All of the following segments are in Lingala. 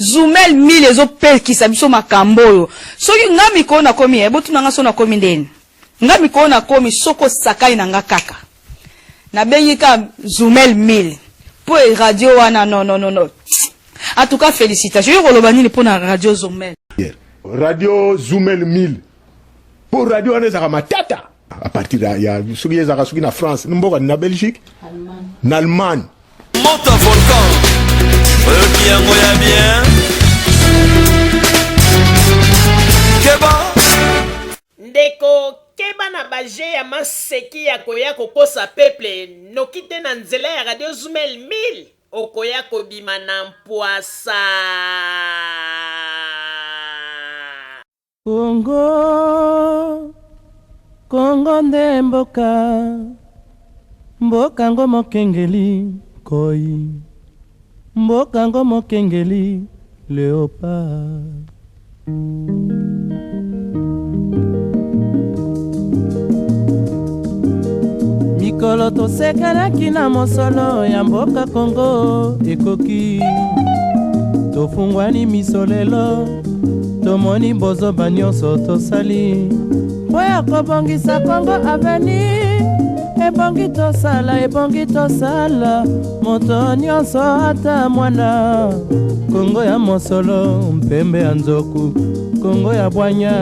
Zumel 1000 ezopelkisa biso makambo oyo. Soki nga mikolo na komi botu nanga so na komi ndeni. Nga mikolo na komi soko sakai na nga kaka. Na bengi ka Zumel 1000. Po radio wana non. En tout cas félicitations. Yo koloba nini po na radio Zumel. Radio Zumel 1000. Pour radio wana ezaka matata. À partir de ya soki ezaka soki na France, mboka na Belgique, en Allemagne. Monte un volcan. Bien moya bien. Keba. Ndeko keba na baje ya maseki ya koya kokosa peuple nokite na nzela ya radio Zumel 1000 okoya kobima na mpwasa. Kongo nde mboka ngo mokengeli koi, mboka ngo mokengeli leopard. Mikolo tosekelaki na mosolo ya mboka Kongo ekoki, tofungwani misolelo tomoni bozoba nyonso tosali boya kobongisa Kongo aveni. Ebongi tosala moto nyonso ata mwana. Kongo ya mosolo mpembe ya nzoku, Kongo ya bwanya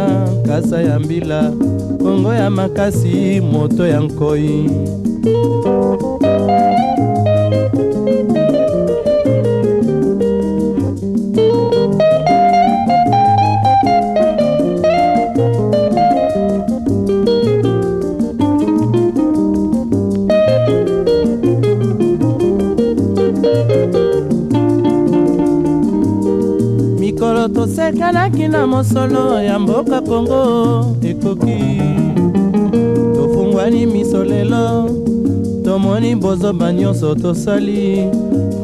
kasa ya mbila, Kongo ya makasi moto ya nkoi. Mikolo tosekelaki na mosolo ya mboka Kongo ekoki, tofungwani misolelo tomoni bozoba nyonso tosali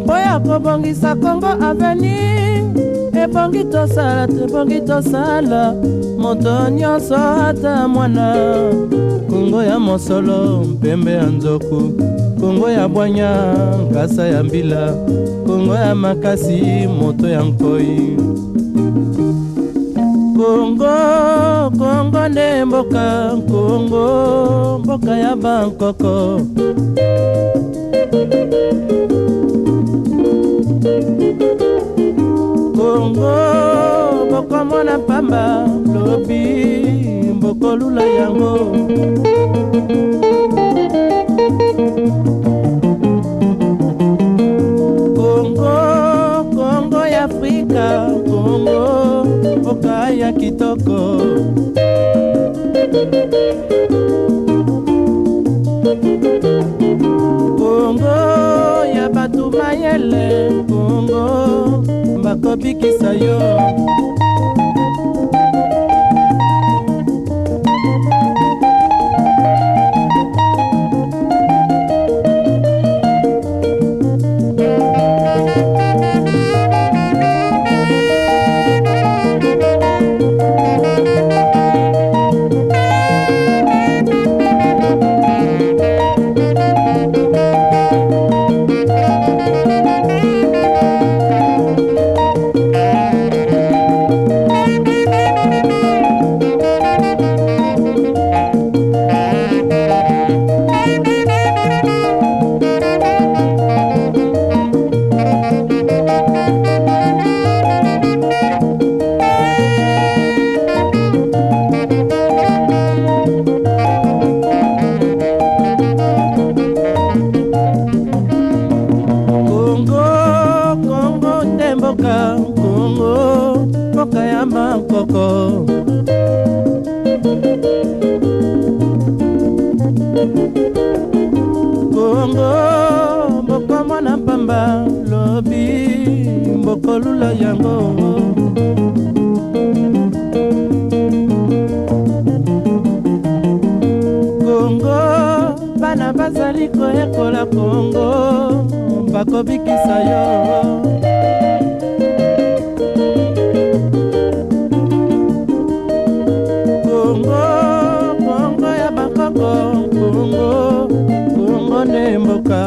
boya kobongisa Kongo aveni. Ebongi tosala moto nyonso ata mwana. Kongo ya mosolo mpembe ya nzoku, Kongo ya bwanya nkasa ya mbila, Kongo ya makasi moto ya nkoi. Kongo nde mboka, Kongo mboka ya bankoko. Kongo boko mona pamba lobi mboko lula yango. Kongo ya Afrika, Kongo mboka ya kitoko. Kongo ya batu mayele, Kongo bakobikisa yo. Kongo mboka ya makoko. Kongo mboka mwana pamba lobi mboko lula yango. Kongo bana bazali koyekola Kongo bakobikisa yo. Kongo ya bakoko, Kongo ne mboka.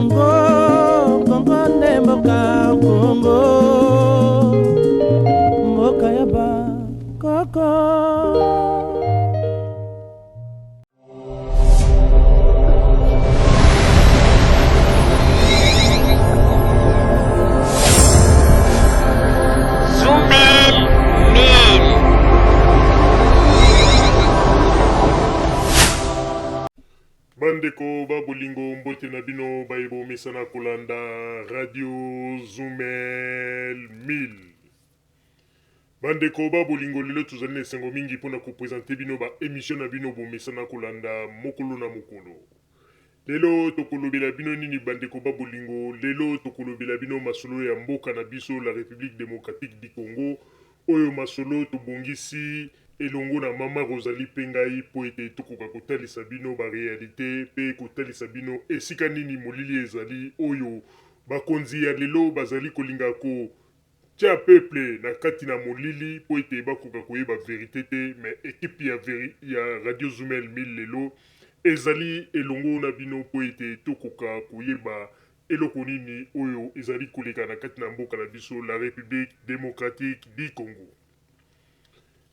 Congo, Congo nde mboka Congo, mboka ya ba koko. Bandeko babolingo mbote na bino baibo misana kolanda Radio Zumel 1000. Bandeko babolingo lelo tozali na esengo mingi mpona kopresente bino ba émission na bino bomesana kolanda mokolo na mokolo. Lelo tokolobela bino nini bandeko babolingo, lelo tokolobela bino masolo ya mboka na biso la République démocratique du Congo, oyo masolo tobongisi elongo na mama Rosalie Pengai po ete tokoka kotalisa bino ba réalité pe kotalisa bino esika nini molili ezali oyo bakonzi ya lelo bazali kolinga ko tia peuple na kati na molili po ete bakoka koyeba vérité te, mais équipe ya Radio Zumel 1000 lelo ezali elongo na bino po ete tokoka koyeba eloko nini oyo ezali koleka na kati na mboka na biso la République démocratique du Congo.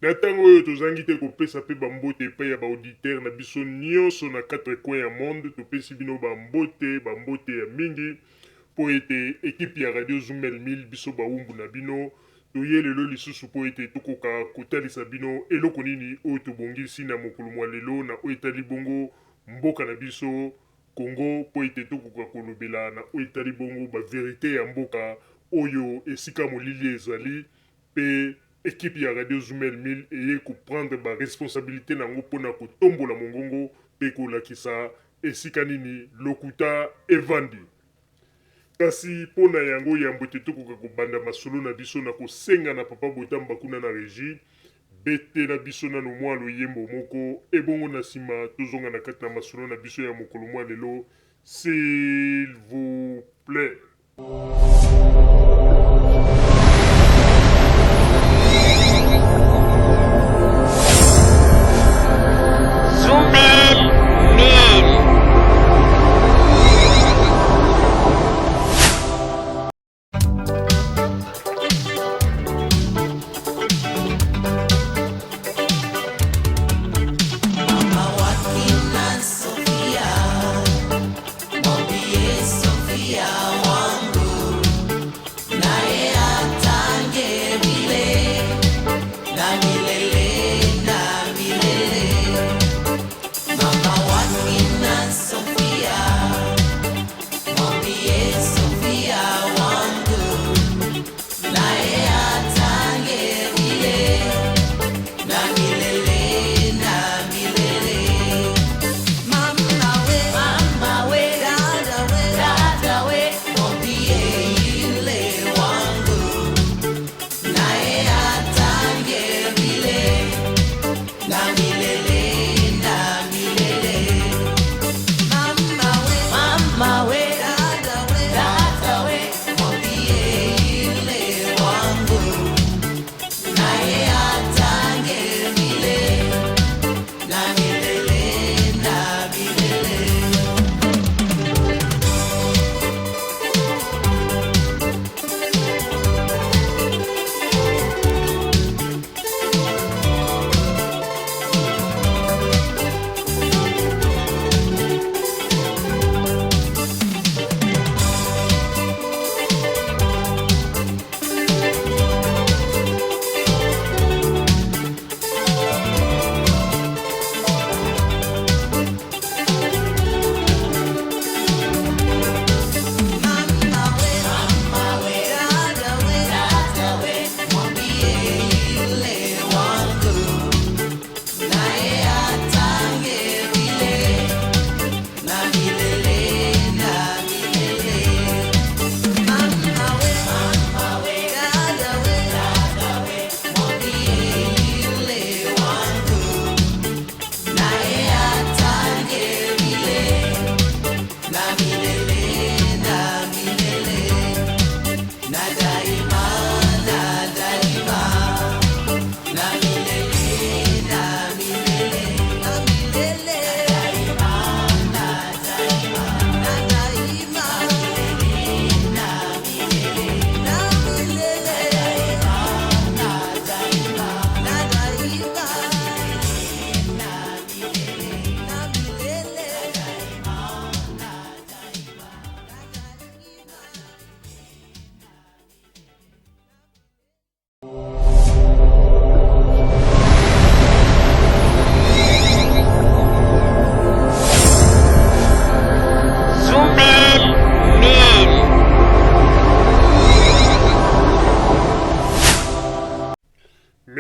Na tango oyo tozangi te kopesa pe bambote epai ya baauditeur na biso nyonso na 4 coin ya monde, topesi bino bambote ya mingi po ete ekipe ya Radio Zumel 1000 biso baumbu na bino toye lelo lisusu po ete tokoka kotalisa bino eloko nini oyo tobongisi na mokolo mwa lelo na oyo etali bongo mboka na biso Congo po ete tokoka kolobela na oyo etali bongo baverité ya mboka oyo esika molili ezali pe équipe ya Radio Zumel 1000 eye koprendre ba responsabilité nango mpona kotombola mongongo pe kolakisa esika nini lokuta evandi. Kasi mpona yango yambo te tokoka kobanda masolo na biso na kosenga na papa Botamba kuna na régie bete na biso nano mwa loyembo moko ebongo na nsima tozonga na kati na masolo na biso ya mokolo mwa lelo, s'il vous plaît.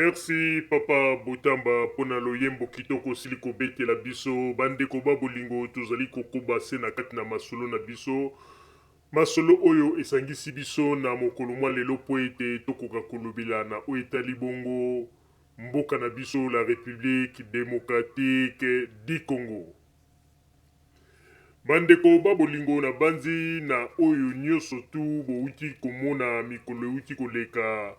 Merci Papa Botamba pona loyembo kitoko siliko bete la biso bande ko babolingo tozali kokoba se na kati na masolo na biso masolo oyo esangisi biso na mokolo mwa lelo po ete tokoka kolobela na oyo etali bongo mboka na biso la République démocratique du Congo. Bandeko babolingo na banzi na oyo nyonso tu bouti komona mikolo uti koleka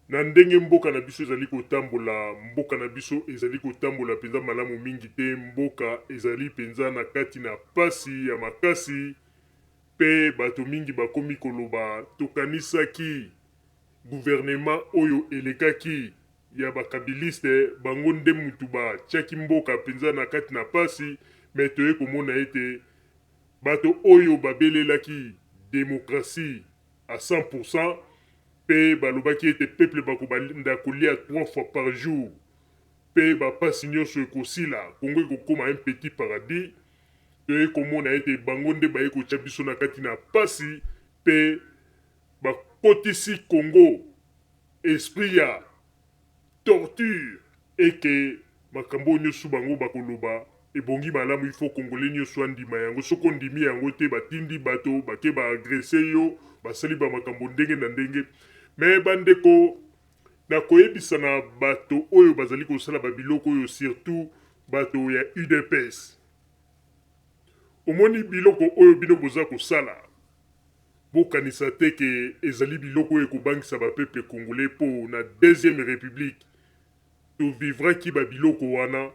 na ndenge mboka na biso ezali kotambola mboka na biso ezali kotambola penza malamu mingi te mboka ezali penza na kati na pasi ya makasi pe bato mingi bakomi koloba tokanisaki gouvernement oyo elekaki ya bakabiliste bango nde mutu batiaki mboka penza na kati na pasi me toye komona ete bato oyo babelelaki démocratie à 100% pe balobaki ete peuple bakobanda kolia 3 fois par jour pe bapasi nyonso ekosila kongo ekokoma un petit paradis toye komona ete bango nde baye kotya biso na kati na pasi pe bakotisi Congo esprit ya torture eke makambo nyonso bango bakoloba ebongi malamu ifo kongole nyonso andima yango soko ndimi yango te batindi bato bake baagrese yo basali bamakambo ndenge na ndenge me bandeko na koyebisa na bato oyo bazali kosala babiloko oyo surtout bato ya UDPS omoni biloko oyo bino boza kosala bokanisa te ke ezali biloko oyo ekobangisa bapeple congolais po na deuxième république tovivraki babiloko wana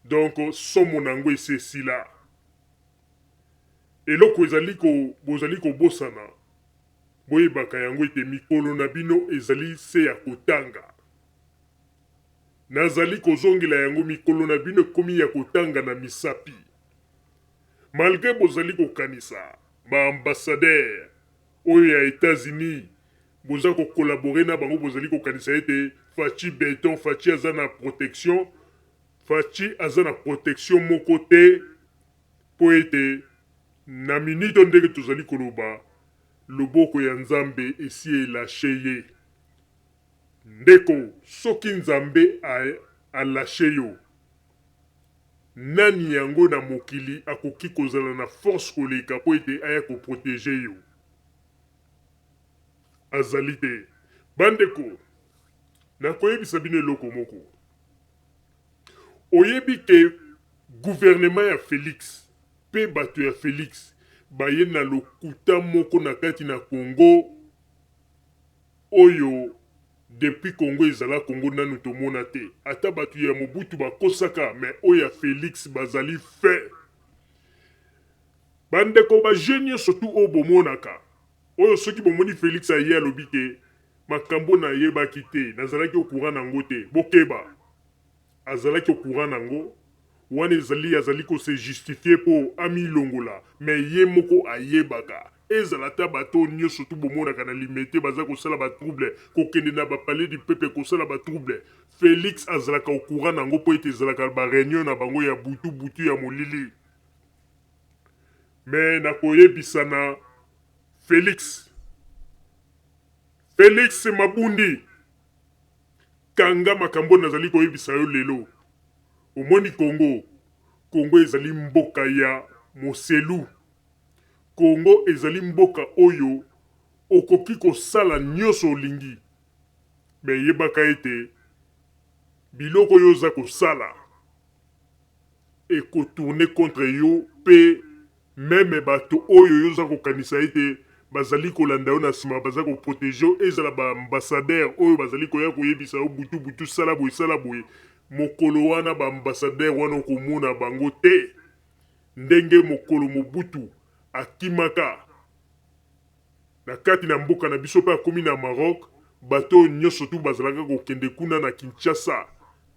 donc somo nango esesila eloko bozali kobosana boyebaka yango ete mikolo na bino ezali se ya kotanga nazali kozongela yango mikolo na bino ekomi ya kotanga na misapi malgré bozali kokanisa baambassadeur oyo ya États-Unis boza kokolabore na bango bozali kokanisa ete Fachi Beton Fachi aza na protection Fachi aza na protection moko te po ete na minito ndenge tozali koloba loboko ya Nzambe esi elashe ye ndeko soki Nzambe alashe yo nani yango na mokili akoki kozala na force koleka po ete aya koprotege yo azali te bandeko nakoyebisa bino eloko moko oyebi ke gouvernement ya Félix pe bato ya Félix baye na lokuta moko na kati na Congo oyo depuis Congo ezala Congo nanu tomona te ata bato ya Mobutu bakosaka mais oyo ya Félix bazali fait bandeko ba jeune surtout o bomonaka oyo soki bomoni Félix aye alobi ke makambo na yebaki te nazalaki au courant nango te bokeba azalaki au courant nango wana azali ko se justifier po ami longola mais ye moko ayebaka ezala ta bato nyonso tu bomonaka na limité baza kosala ba trouble kokende na bapalais du peuple kosala ba trouble Félix azalaka au courant nango po ete ezalaka ba réunion na bango ya butu ya molili mais nakoyebisa na Félix Mabundi kanga makambo nazali koyebisa yo lelo omoni Congo ezali mboka ya moselu Congo ezali mboka oyo okoki kosala nyonso olingi me yebaka ete biloko oyo oza kosala ekotourne contre yo pe meme bato oyo yo oza kokanisa ete bazali kolanda yo na nsima baza koprotege yo ezala baambassadeur oyo bazali koya koyebisa yo butu sala boye mokolo wana baambassadeur wana okomona bango te ndenge mokolo Mobutu akimaka na kati na mboka na biso pe akomi na Maroc bato nyonso tu bazalaka kokende kuna na Kinshasa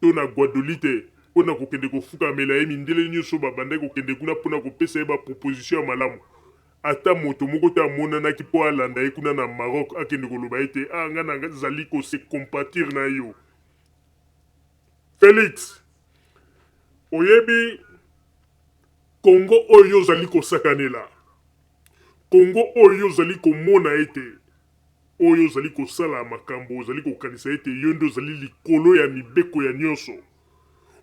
to na Guadeloupe mpona kokende kofukamela ye mindele nyonso babandaki kokende kuna mpona kopesa ye baproposition ya malamu ata moto moko te amonanaki mpo alanda ye kuna na Maroc akende koloba ete nga nazali kose compatir na yo Félix oyebi Congo oyo ozali kosakanela Congo oyo ozali komona ete oyo ozali kosala makambo ozali kokanisa ete yo nde ozali likolo ya mibeko ya nyonso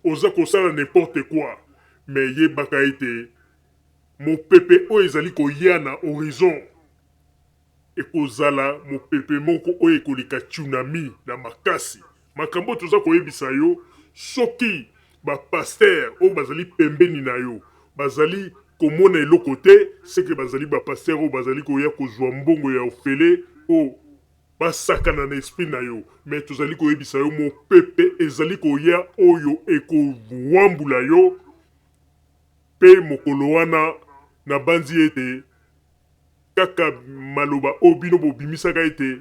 oza kosala n'importe quoi me yebaka ete mopepe oyo ezali koya na horizon ekozala mopepe moko oyo ekoleka tsunami na makasi makambo toza koyebisa yo soki bapaster oyo bazali pembeni na yo bazali komona eloko te seke bazali bapaster oyo bazali koya kozwa mbongo ya ofele oyo basakana na esprit na yo me tozali koyebisa yo mopepe ezali koya oyo ekowambula yo mpe mokolo wana na banzi ete kaka maloba oyo bino bobimisaka ete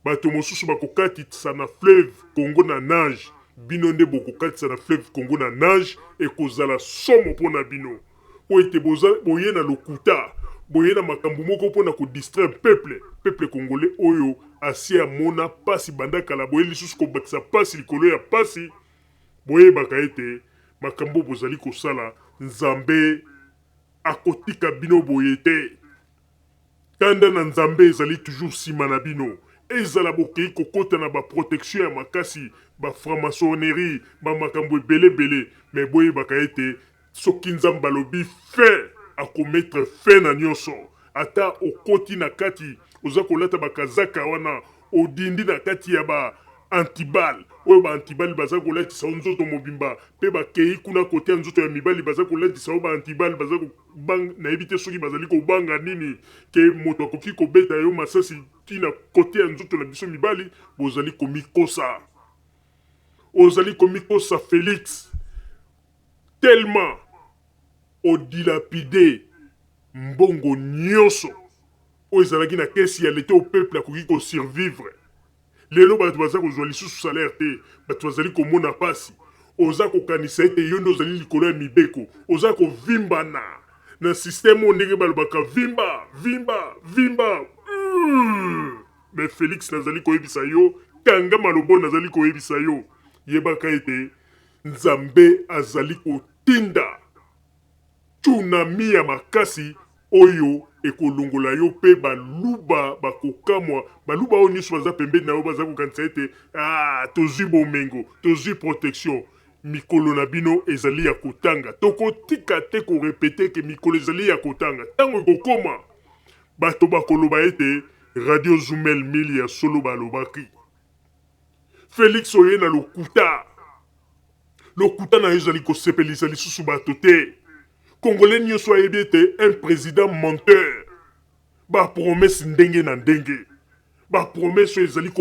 bato mosusu bakokatisa na fleuve Congo na nage bino nde bokokatisa na fleuve Congo na nage ekozala somo mpo na bino po ete boye na lokuta boye na makambo moko mpo na kodistraire peuple congolais oyo asi amona pasi banda kala boye lisusu kobakisa pasi likolo ya pasi boyebaka ete makambo bozali kosala nzambe akotika bino boye te kanda na nzambe ezali toujours nsima na bino ezala bokei kokota na baprotection ya makasi baframaçonnerie bamakambo ebelebele me boyebaka ete soki nzambe alobi fe akometre fe na nyonso ata okoti na kati oza kolata bakazaka wana odindi na kati ya ba-antibal oyo ba-antibal baza kolatisa o nzoto mobimba mpe bakei kuna kote ya nzoto ya mibali baza kolatisa o ba-antibal baza nayebi te soki bazali kobanga nini ke moto akoki kobeta yo masasi tina kote ya nzoto na biso mibali bozali komikosa ozali komikosa Félix tellement odilapide mbongo nyonso oyo ezalaki na kesi ya leta au peuple akoki kosurvivre lelo bato baza kozwa lisusu salaire te bato bazali komona pasi oza kokanisa ete yo nde ozali likolo ya mibeko oza kovimbana na systeme oyo ndenge balobaka vimba me Félix nazali koyebisa yo kanga malobo nazali koyebisa yo yebaka ete nzambe azali kotinda tsunami ya makasi oyo ekolongola yo mpe baluba bakokamwa baluba oyo nyonso baza pembeni na yo baza kokanisa ete tozwi bomengo tozwi protection mikolo na bino ezali ya kotanga tokotika te korepete ke mikolo ezali ya kotanga ntango ekokoma bato bakoloba ete radio Zumel 1000 ya solo balobaki Félix oye na lokuta na yo ezali kosepelisa lisusu bato te Congolais nyonso ayebi ete un président menteur bapromese ndenge na ndenge bapromese oyo ezali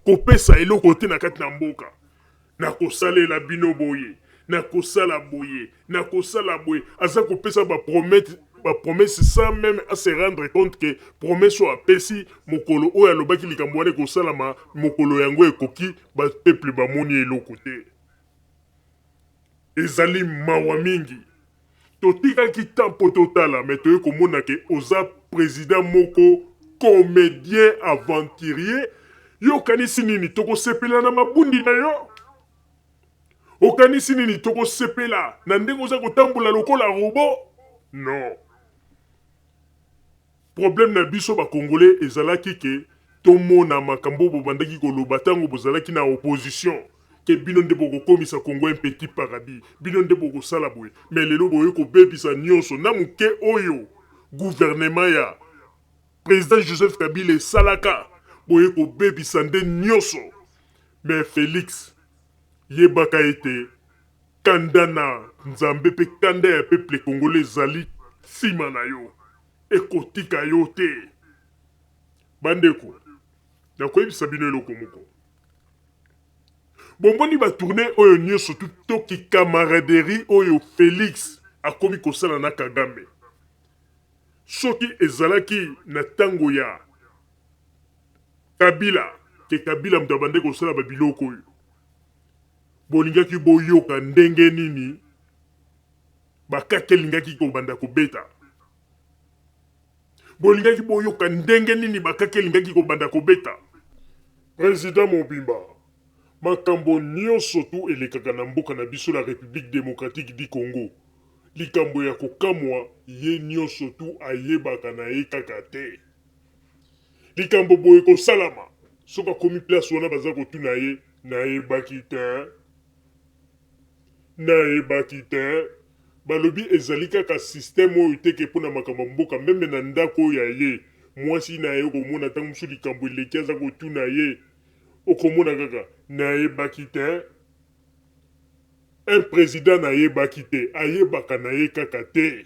kopesa eloko te na kati na mboka nakosalela bino boye nakosala boye aza kopesa bapromese sans même à se rendre compte que promese oyo apesi mokolo oyo alobaki likambo wana ekosalama mokolo yango ekoki bapeuple bamoni eloko te ezali mawa mingi totikaki tempo totala me toye komona ke oza président moko comédien aventurier yo okanisi nini tokosepela na mabundi na yo okanisi nini tokosepela na ndenge oza kotambola lokola robo non problème na biso bakongolais ezalaki ke tomona makambo bobandaki koloba ntango bozalaki na opposition ke bino nde bokokomisa Congo un petit paradis bino nde bokosala boye me lelo boye kobebisa nyonso na moke oyo gouvernement ya président Joseph Kabila esalaka boye kobebisa nde nyonso me Félix yebaka ete kanda na nzambe mpe kanda ya peuple congolais ezali nsima na yo ekotika yo te bandeko nakoyebisa bino eloko moko bomboni batourne oyo nyonso toki camaraderie oyo Félix akomi kosala na Kagame soki ezalaki na tango ya Kabila ke Kabila moto abande kosala babiloko oyo bolingaki boyoka ndenge nini bakake lingaki kobanda kobeta bolingaki boyoka ndenge nini bakake lingaki kobanda kobeta président Mobimba makambo nyonso tu elekaka na mboka na biso la République démocratique du Congo likambo ya kokamwa ye nyonso tu ayebaka na ye kaka te likambo boye kosalama soki akomi place wana baza kotuna ye nayebaki te balobi ezali kaka systeme oyo teke mpona makambo mboka meme na ndako oyo ya ye mwasi na ye okomona ntango mosusu likambo eleki aza kotuna ye okomona kaka nayebaki te un président nayebaki te ayebaka na ye kaka te.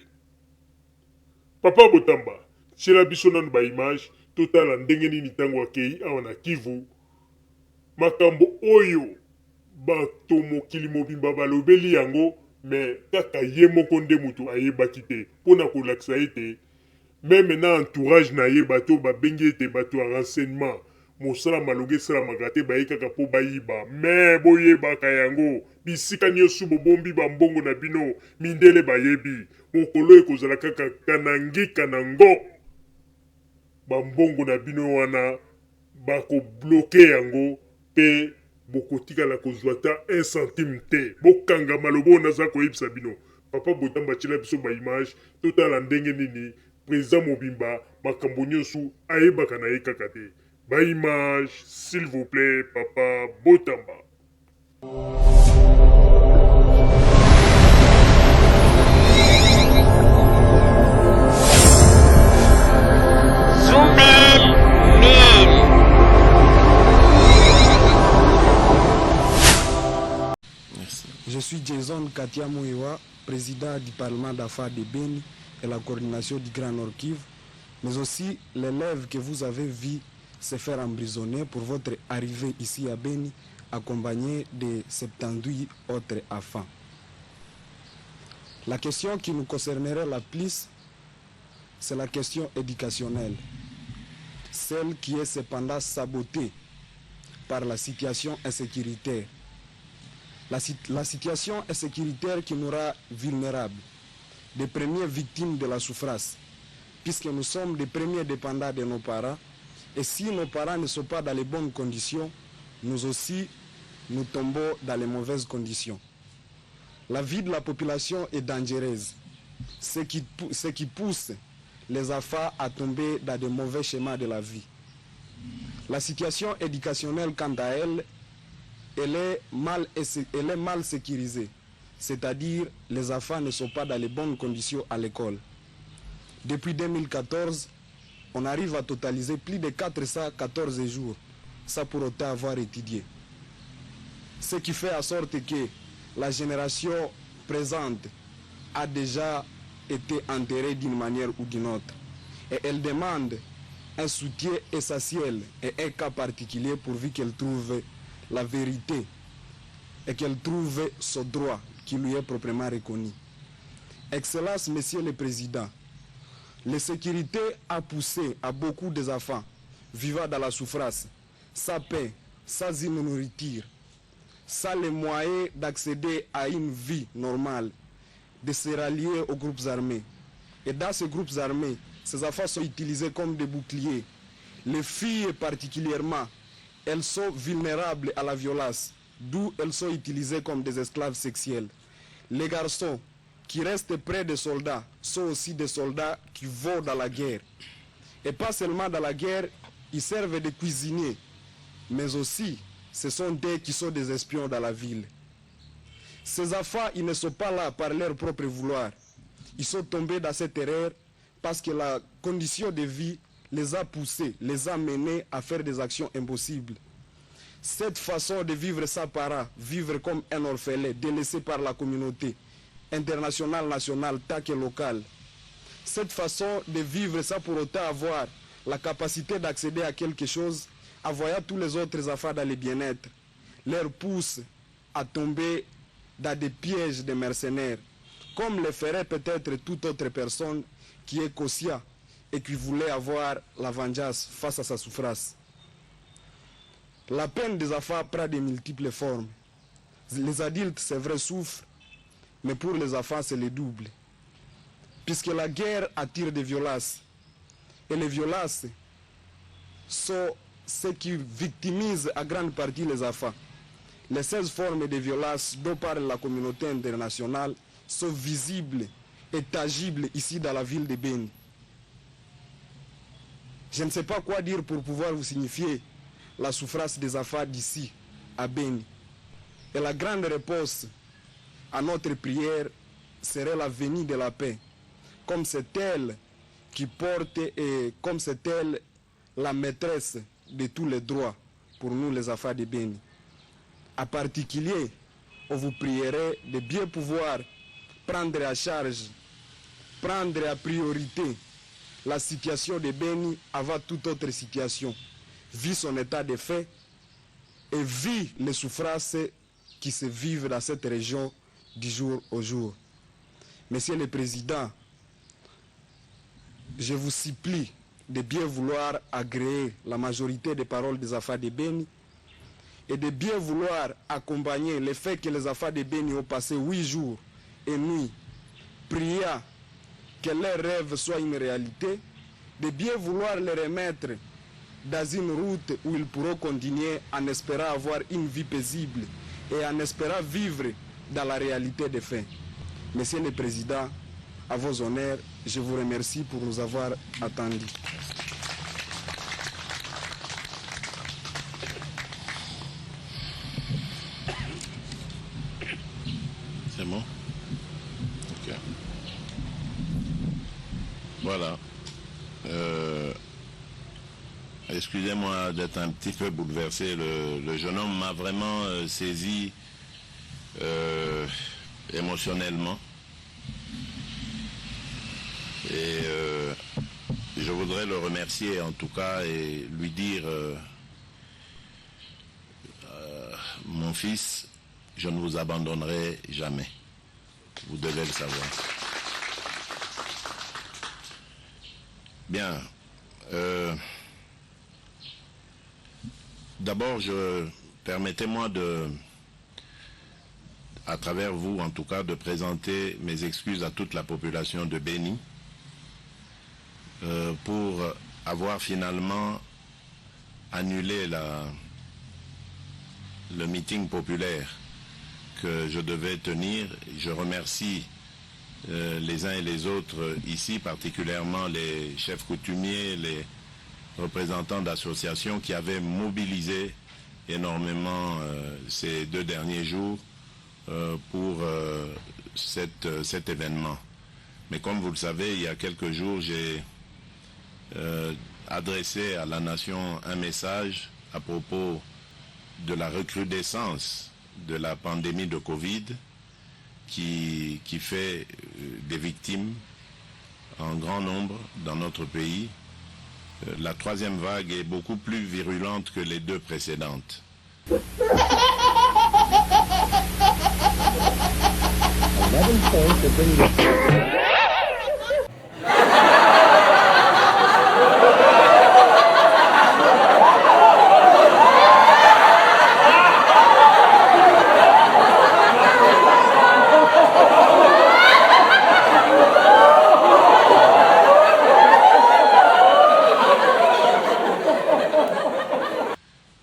Papa Botamba tiela biso nanu baimage totala ndenge nini ntango akei awa na Kivu makambo oyo bato mokili mobimba balobeli yango me kaka ye moko nde moto ayebaki te mpona kolakisa ete meme na entourage na ye bato babengi ete bato ya renseignement mosala malonga esalamaka te baye kaka mpo bayiba me boyebaka yango bisika nyonso bobombi bambongo na bino mindele bayebi mokolo ekozala kaka kanangika nango bambongo na bino wana bakobloke yango mpe bokotikala kozwa ta 1 centime te bokanga maloba oyo naza koyebisa bino. Papa Botamba tiela biso baimage totala ndenge nini président mobimba makambo nyonso ayebaka na ye kaka te. Baimage s'il vous plaît Papa Botamba. Je suis Jason Katia Mouewa, président du Parlement d'affaires de Beni et la coordination du Grand Nord Kivu, mais aussi l'élève que vous avez vu se faire emprisonner pour votre arrivée ici à Beni, accompagné de 78 autres enfants. La question qui nous concernerait la plus, c'est la question éducationnelle, celle qui est cependant sabotée par la situation insécuritaire. La situation insécuritaire qui nous rend vulnérables, des premières victimes de la souffrance, puisque nous sommes les premiers dépendants de nos parents, et si nos parents ne sont pas dans les bonnes conditions, nous aussi, nous tombons dans les mauvaises conditions. La vie de la population est dangereuse, ce qui pousse les enfants à tomber dans de mauvais schémas de la vie. La situation éducationnelle, quant à elle, elle est mal sécurisée, c'est-à-dire les enfants ne sont pas dans les bonnes conditions à l'école. Depuis 2014, on arrive à totaliser plus de 414 jours, sans pour autant avoir étudié. Ce qui fait en sorte que la génération présente a déjà été enterrée d'une manière ou d'une autre. Et elle demande un soutien essentiel et un cas particulier pourvu qu'elle trouve la vérité et qu'elle trouve ce droit qui lui est proprement reconnu. Excellence, Monsieur le Président, l'insécurité a poussé à beaucoup des enfants vivant dans la souffrance, sans pain, sans une nourriture, sans les moyens d'accéder à une vie normale, de se rallier aux groupes armés. Et dans ces groupes armés, ces enfants sont utilisés comme des boucliers. Les filles particulièrement, elles sont vulnérables à la violence, d'où elles sont utilisées comme des esclaves sexuels. Les garçons qui restent près des soldats sont aussi des soldats qui vont dans la guerre. Et pas seulement dans la guerre, ils servent de cuisiniers, mais aussi ce sont eux qui sont des espions dans la ville. Ces enfants, ils ne sont pas là par leur propre vouloir. Ils sont tombés dans cette erreur parce que la condition de vie les a poussés, les a menés à faire des actions impossibles. Cette façon de vivre sans parents, vivre comme un orphelin, délaissé par la communauté internationale, nationale, tant que locale. Cette façon de vivre sans pour autant avoir la capacité d'accéder à quelque chose, en voyant tous les autres enfants dans le bien-être, leur pousse à tomber dans des pièges de mercenaires, comme le ferait peut-être toute autre personne qui est conscient et qui voulait avoir la vengeance face à sa souffrance. La peine des enfants prend de multiples formes. Les adultes, c'est vrai, souffrent, mais pour les enfants, c'est le double. Puisque la guerre attire des violences. Et les violences sont ce qui victimise à grande partie les enfants. Les 16 formes de violence dont parle la communauté internationale sont visibles et tangibles ici dans la ville de Beni. Je ne sais pas quoi dire pour pouvoir vous signifier la souffrance des enfants d'ici, à Beni. Et la grande réponse à notre prière serait la venue de la paix. Comme c'est elle qui porte et comme c'est elle la maîtresse de tous les droits pour nous les enfants de Beni. En particulier, on vous prierait de bien pouvoir prendre à charge, prendre à priorité la situation de Beni avant toute autre situation, vu son état de fait et vu les souffrances qui se vivent dans cette région du jour au jour. Monsieur le Président, je vous supplie de bien vouloir agréer la majorité des paroles des enfants de Beni et de bien vouloir accompagner le fait que les enfants de Beni ont passé 8 jours et nuits priant que leurs rêves soient une réalité, de bien vouloir les remettre dans une route où ils pourront continuer en espérant avoir une vie paisible et en espérant vivre dans la réalité des faits. Monsieur le Président, à vos honneurs, je vous remercie pour nous avoir attendus. C'est bon? Ok. Voilà. Excusez-moi d'être un petit peu bouleversé. Le jeune homme m'a vraiment saisi émotionnellement. Et je voudrais le remercier en tout cas et lui dire mon fils, je ne vous abandonnerai jamais. Vous devez le savoir. Bien. D'abord, permettez-moi à travers vous en tout cas, de présenter mes excuses à toute la population de Beni pour avoir finalement annulé le meeting populaire que je devais tenir. Je remercie les uns et les autres ici, particulièrement les chefs coutumiers, les représentants d'associations qui avaient mobilisé énormément ces 2 derniers jours pour cet événement. Mais comme vous le savez, il y a quelques jours, j'ai adressé à la nation un message à propos de la recrudescence de la pandémie de Covid qui fait des victimes en grand nombre dans notre pays. La 3e vague est beaucoup plus virulente que les 2 précédentes.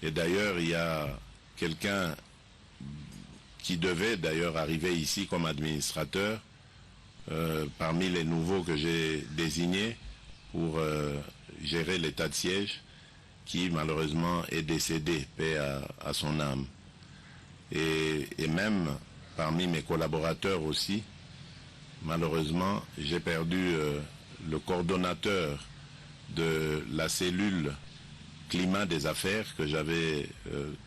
Et d'ailleurs, il y a quelqu'un qui devait d'ailleurs arriver ici comme administrateur, parmi les nouveaux que j'ai désignés pour gérer l'état de siège, qui malheureusement est décédé, paix à son âme. Et même parmi mes collaborateurs aussi, malheureusement, j'ai perdu le coordonnateur de la cellule climat des affaires que j'avais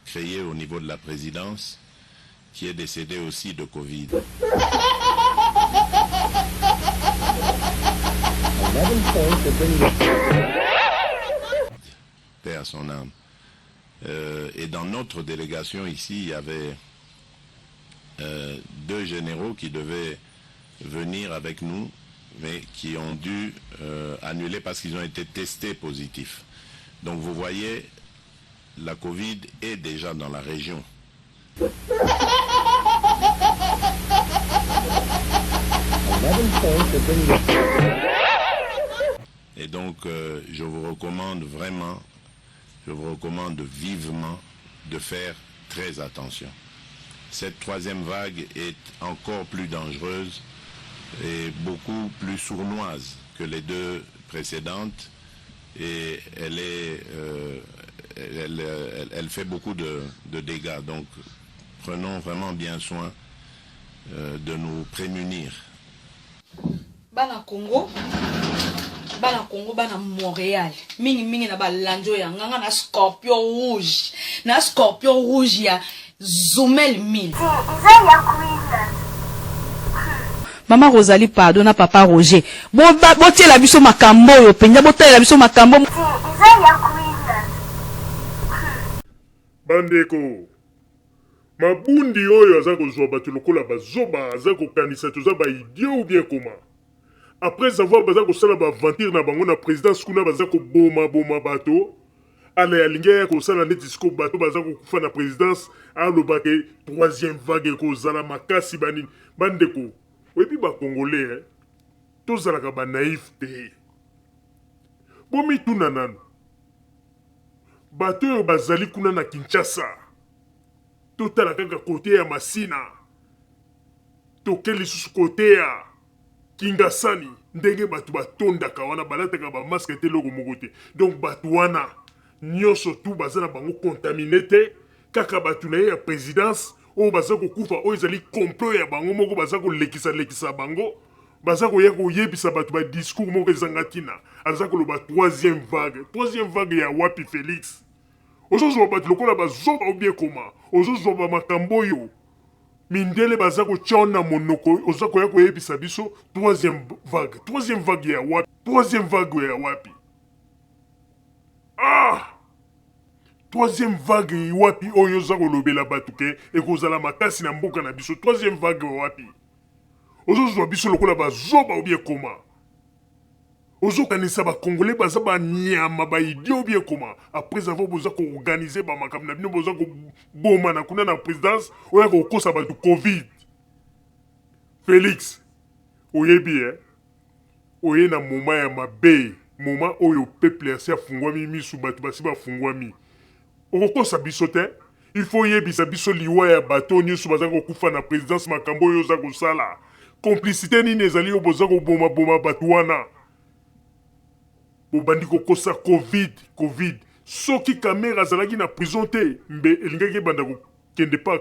créée au niveau de la présidence, qui est décédé aussi de Covid. Paix à son âme. Et dans notre délégation ici, il y avait 2 généraux qui devaient venir avec nous, mais qui ont dû annuler parce qu'ils ont été testés positifs. Donc vous voyez, la Covid est déjà dans la région. Et donc je vous recommande vraiment, je vous recommande vivement de faire très attention. Cette 3e vague est encore plus dangereuse et beaucoup plus sournoise que les 2 précédentes. et elle est, elle fait beaucoup de dégâts. Donc, prenons vraiment bien soin de nous prémunir. Bana Congo, bana Montréal. Mingi na balanjo ya nganga na scorpion rouge. Na scorpion rouge ya Zoumel 1000. Maman Rosalie pardonne papa Roger. Botie la biso makambo yo penya botie la biso makambo. Bandeko. Mabundi oyo aza kozwa bato lokola bazoba aza kokanisa toza ba idiot ou bien comment. Après avoir baza kosala ba aventure na bango na présidence kuna baza ko boma bato. Ala ya linga ya kosala neti siko bato baza kokufa na présidence alobake troisième vague kozala makasi banini. Bandeko. Wepi ba Congolais, tozalaka ba naïf te. Bomi tuna nanu. Bato oyo bazali kuna na Kinshasa. Totala kaka kote ya Masina. Toke lisusu kote ya Kingasani. Ndenge bato batondaka wana balataka ba masque te loko moko te. Donc bato wana nyonso tu bazana bango contaminé te. Kaka bato na ya présidence. O baza kokufa o ezali complot ya bango moko baza kolekisa bango baza koya koyebisa bato ba discours moko ezanga tina aza koloba troisième vague ya wapi Félix ozozwa bato lokola bazoba ou bien koma ozozwa ba makambo yo mindele baza kotia na monoko oza koya koyebisa biso troisième vague ya wapi troisième vague wapi oyo za kolobela bato ke ekozala makasi na mboka na biso troisième vague wapi ozozwa biso lokola bazoba ou bien koma ozokanisa bakongolais baza banyama baidio ou bien koma après avoir boza koorganize bamakambo na bino boza koboma na kuna na présidence oya kokosa bato covid Félix oyebi oye na moma ya mabe moma oyo peuple asi afungwami misu bato basi bafungwami okokosa biso te il faut yebisa biso liwa ya bato nyonso baza kokufa na présidence makambo oyo oza kosala complicité nini ezali oyo boza koboma bato wana bobandi kokosa covid soki kamere azalaki na prison te mbe elingaki ebanda kokende pa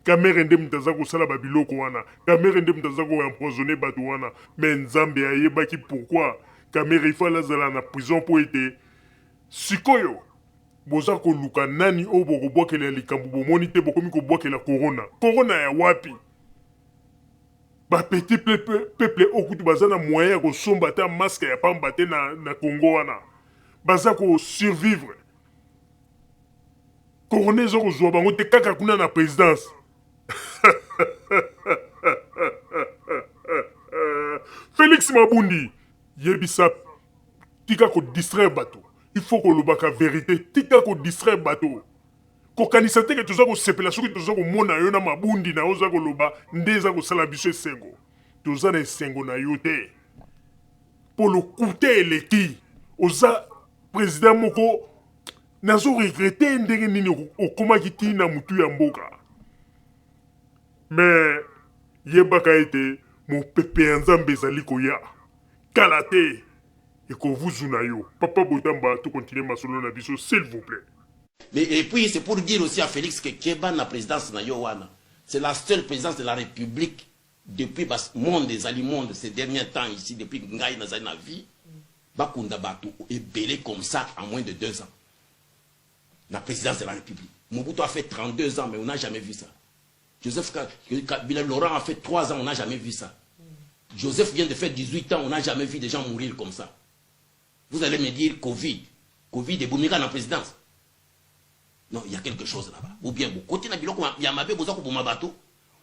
kamere nde moto aza kosala babiloko wana kamere nde moto aza koempoisonne bato wana me nzambe ayebaki pourquoi kamere ifala azala na prison mpo ete sikoyo boza koluka nani oyo bokobwakela likambo bomoni te bokomi kobwakela corona ya wapi bapetit peuple okutu baza na moyen ya kosomba te maske ya pamba te na Congo wana baza kosurvivre corona eza kozwa bango te kaka kuna na présidence Félix Mabundi yebisa tika kodistraire bato il faut que lobaka vérité tika ko distraire bato ko kanisa te ke toza ko sepela soki toza ko mona yo na Mabundi na oza ko loba ndeza ko sala biso esengo toza na esengo na yo te pour le coûter eleki oza président moko nazo regretter ndenge nini okomaki ti na mutu ya mboka mais yebaka ete mo pepe ya Nzambe ezali koya kala te et qu'on vous unayo. Papa Botamba, tout continuer ma solo na biso, s'il vous plaît. Mais et puis c'est pour dire aussi à Félix que Kéban la présidence na Yowana, c'est la seule présidence de la République depuis le monde ces derniers temps ici, depuis Ngaï Nazai na vie, Bakunda Batou est belé comme ça en moins de 2 ans. La présidence de la République. Mobutu a fait 32 ans, mais on n'a jamais vu ça. Joseph Kabila Laurent a fait 3 ans, on n'a jamais vu ça. Joseph vient de faire 18 ans, on n'a jamais vu des gens mourir comme ça. Vous allez me dire Covid et Boumika dans la présidence. Non, il y a quelque chose là-bas. Ou bien vous côté Nabiloko, il y a Mabé, vous avez pour bateau,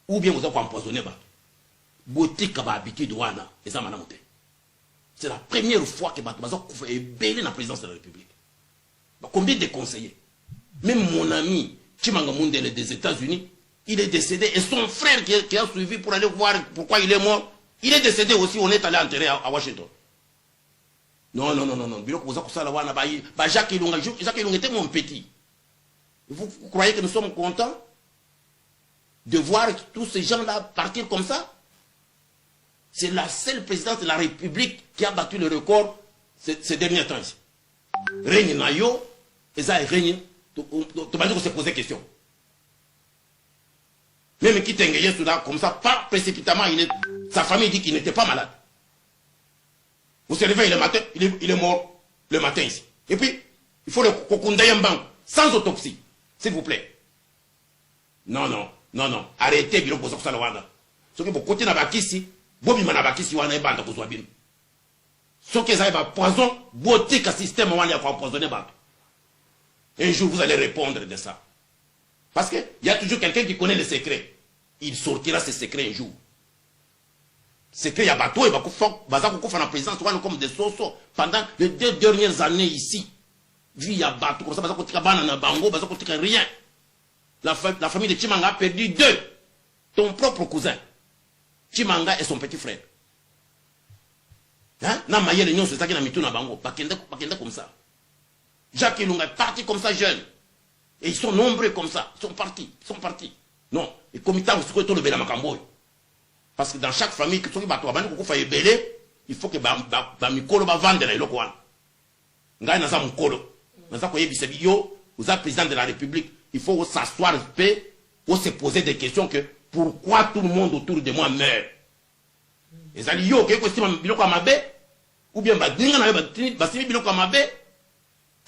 ou bien vous avez empoisonné bateau. Botique a habitude de Wana, et ça m'a monté. C'est la première fois que Bateau est belé dans la présidence de la République. Combien de conseillers? Même mon ami Chimanga Mundele des États-Unis, il est décédé, et son frère qui a suivi pour aller voir pourquoi il est mort, il est décédé aussi, on est allé enterrer à Washington. Non. Jacques Ilunga était mon petit. Vous croyez que nous sommes contents de voir tous ces gens-là partir comme ça? C'est la seule présidence de la République qui a battu le record ces derniers temps ici. règne na yo, et ça règne, tu vas se poser question. Même qui t'engage soudain comme ça, pas précipitamment, sa famille dit qu'il n'était pas malade. Vous se réveillez le matin, il est mort le matin ici. Et puis, il faut le conduire en banque, sans autopsie, s'il vous plaît. Non, non, non, non, arrêtez, bilo pour ça, ce que vous côté na bakisi, bobi mana bakisi wana banda kozwa bino. Ce que ça va poison, beauté que système wana ya empoisonner bato. Un jour vous allez répondre de ça. Parce que il y a toujours quelqu'un qui connaît les secrets. Il sortira ses secrets un jour. Secret ya bato et baza kufa na présidence wana comme des soso pendant les 2 dernières années ici. Vu ya bato comme ça baza kotika bana na bango, baza kotika rien. La famille de Chimanga a perdu 2. Ton propre cousin. Chimanga et son petit frère. Hein? Na maye l'union c'est ça qui n'a mis tout na bango. Bakenda comme ça. Jacques Ilunga est parti comme ça jeune. Et ils sont nombreux comme ça. Ils sont partis. Non. Et comme il se retrouve le bel makamboy. Parce que dans chaque famille, il faut que Mikolo va vendre les locaux. Ngai na za Mukolo. Na za koye bisebio, vous êtes président de la République. Il faut s'asseoir paix, ou se poser des questions que pourquoi tout le monde autour de moi meurt. Et ça dit yo que si biloko amabe ou bien badinga na basimi biloko amabe.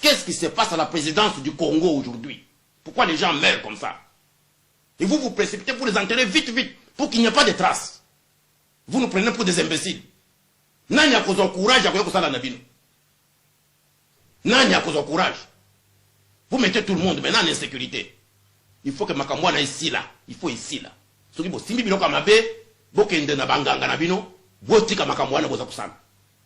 Qu'est-ce qui se passe à la présidence du Congo aujourd'hui? Pourquoi les gens meurent comme ça? Et vous vous précipitez pour les enterrer vite, pour qu'il n'y ait pas de traces. Vous nous prenez pour des imbéciles. Nani a cause au courage à quoi ça la nabino? Nani a cause au courage? Vous mettez tout le monde maintenant en insécurité. Il faut que Makamwana ici là. Il faut ici là. Ce qui est simbi biloko amabe, bokende na banganga nabino, botika Makamwana boza kusana.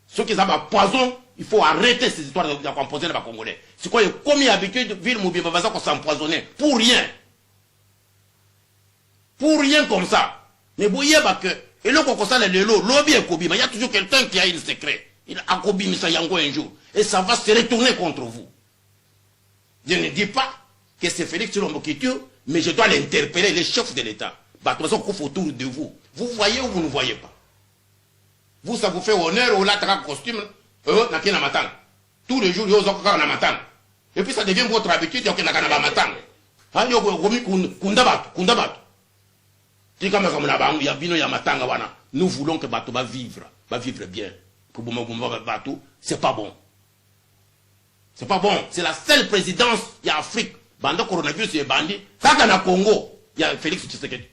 Ce qui est un poison, il faut arrêter ces histoires de composer les Congolais. C'est quoi, comme il y a habitude, ville Moubiba va s'empoisonner. Pour rien. Pour rien comme ça. Mais vous voyez que, et là, quand ça, l'objet est Kobi, mais il y a toujours quelqu'un qui a un secret. Il a Kobi, mais ça y a encore un jour. Et ça va se retourner contre vous. Je ne dis pas que c'est Félix Tshisekedi, mais je dois l'interpeller, les chefs de l'État. Bah, de toute façon, autour de vous. Vous voyez ou vous ne voyez pas? Vous, ça vous fait honneur, ou là, tu as un costume, na kena matang. Tous les jours, vous avez un matang. Et puis ça devient votre habitude, vous avez un matang. Vous avez kundabat. Nous voulons que Bato va vivre bien. Pour Bato, c'est pas bon. C'est pas bon. C'est la seule présidence, il y a Afrique. Banda coronavirus, il y a Bandi. Quand il y a Congo, il y a Félix Tshisekedi.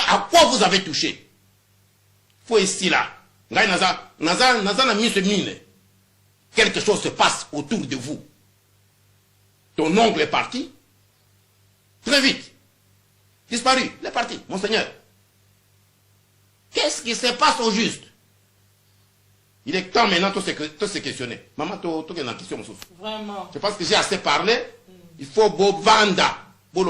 À quoi vous avez touché? Faut ici là. Quelque chose se passe autour de vous. Ton oncle est parti. Très vite. Disparu. Il est parti. Monseigneur. Qu'est-ce qui se passe au juste? Il est temps maintenant de se questionner. Maman, tu as une question. Vraiment. Je pense que j'ai assez parlé. Il faut vanda. Il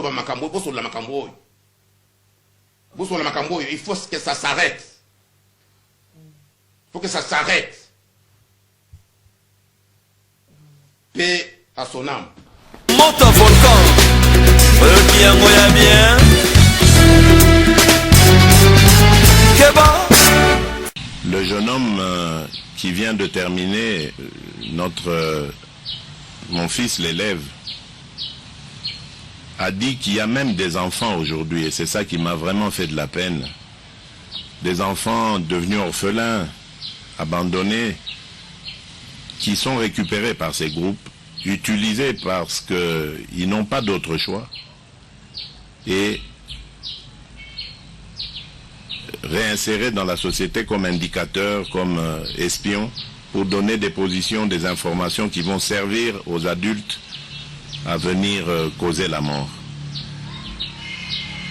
faut que ça s'arrête. Il faut que ça s'arrête. Paix à son âme. Monte un volcan. Bien, bien. Keba. Le jeune homme qui vient de terminer, mon fils l'élève, a dit qu'il y a même des enfants aujourd'hui, et c'est ça qui m'a vraiment fait de la peine. Des enfants devenus orphelins, abandonnés, qui sont récupérés par ces groupes, utilisés parce qu'ils n'ont pas d'autre choix, et réinsérés dans la société comme indicateurs, comme espions, pour donner des positions, des informations qui vont servir aux adultes à venir causer la mort.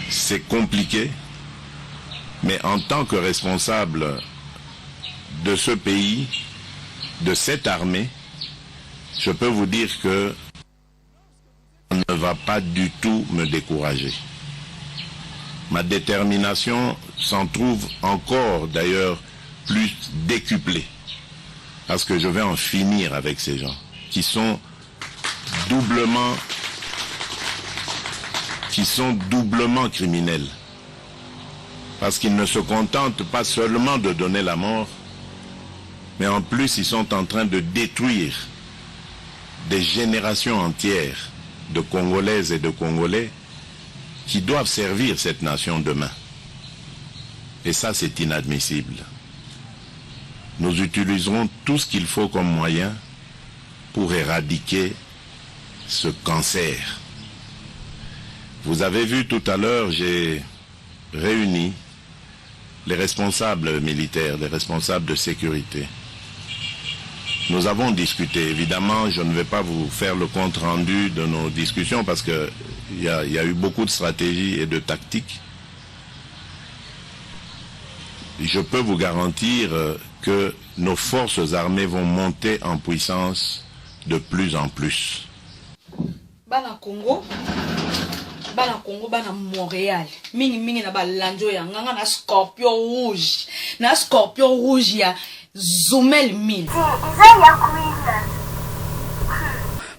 C'est compliqué, mais en tant que responsable de ce pays, de cette armée, je peux vous dire que ça ne va pas du tout me décourager. Ma détermination s'en trouve encore d'ailleurs plus décuplée, parce que je vais en finir avec ces gens qui sont doublement criminels, parce qu'ils ne se contentent pas seulement de donner la mort, Mais en plus, ils sont en train de détruire des générations entières de Congolaises et de Congolais qui doivent servir cette nation demain. Et ça, c'est inadmissible. Nous utiliserons tout ce qu'il faut comme moyen pour éradiquer ce cancer. Vous avez vu tout à l'heure, j'ai réuni les responsables militaires, les responsables de sécurité. Nous avons discuté. Évidemment, je ne vais pas vous faire le compte rendu de nos discussions parce qu'il y a eu beaucoup de stratégies et de tactiques. Je peux vous garantir que nos forces armées vont monter en puissance de plus en plus. Bana Congo, bana Montréal. Mingi na balanjo ya nganga na Scorpion Rouge. Na Scorpion Rouge ya Zoumel 1000.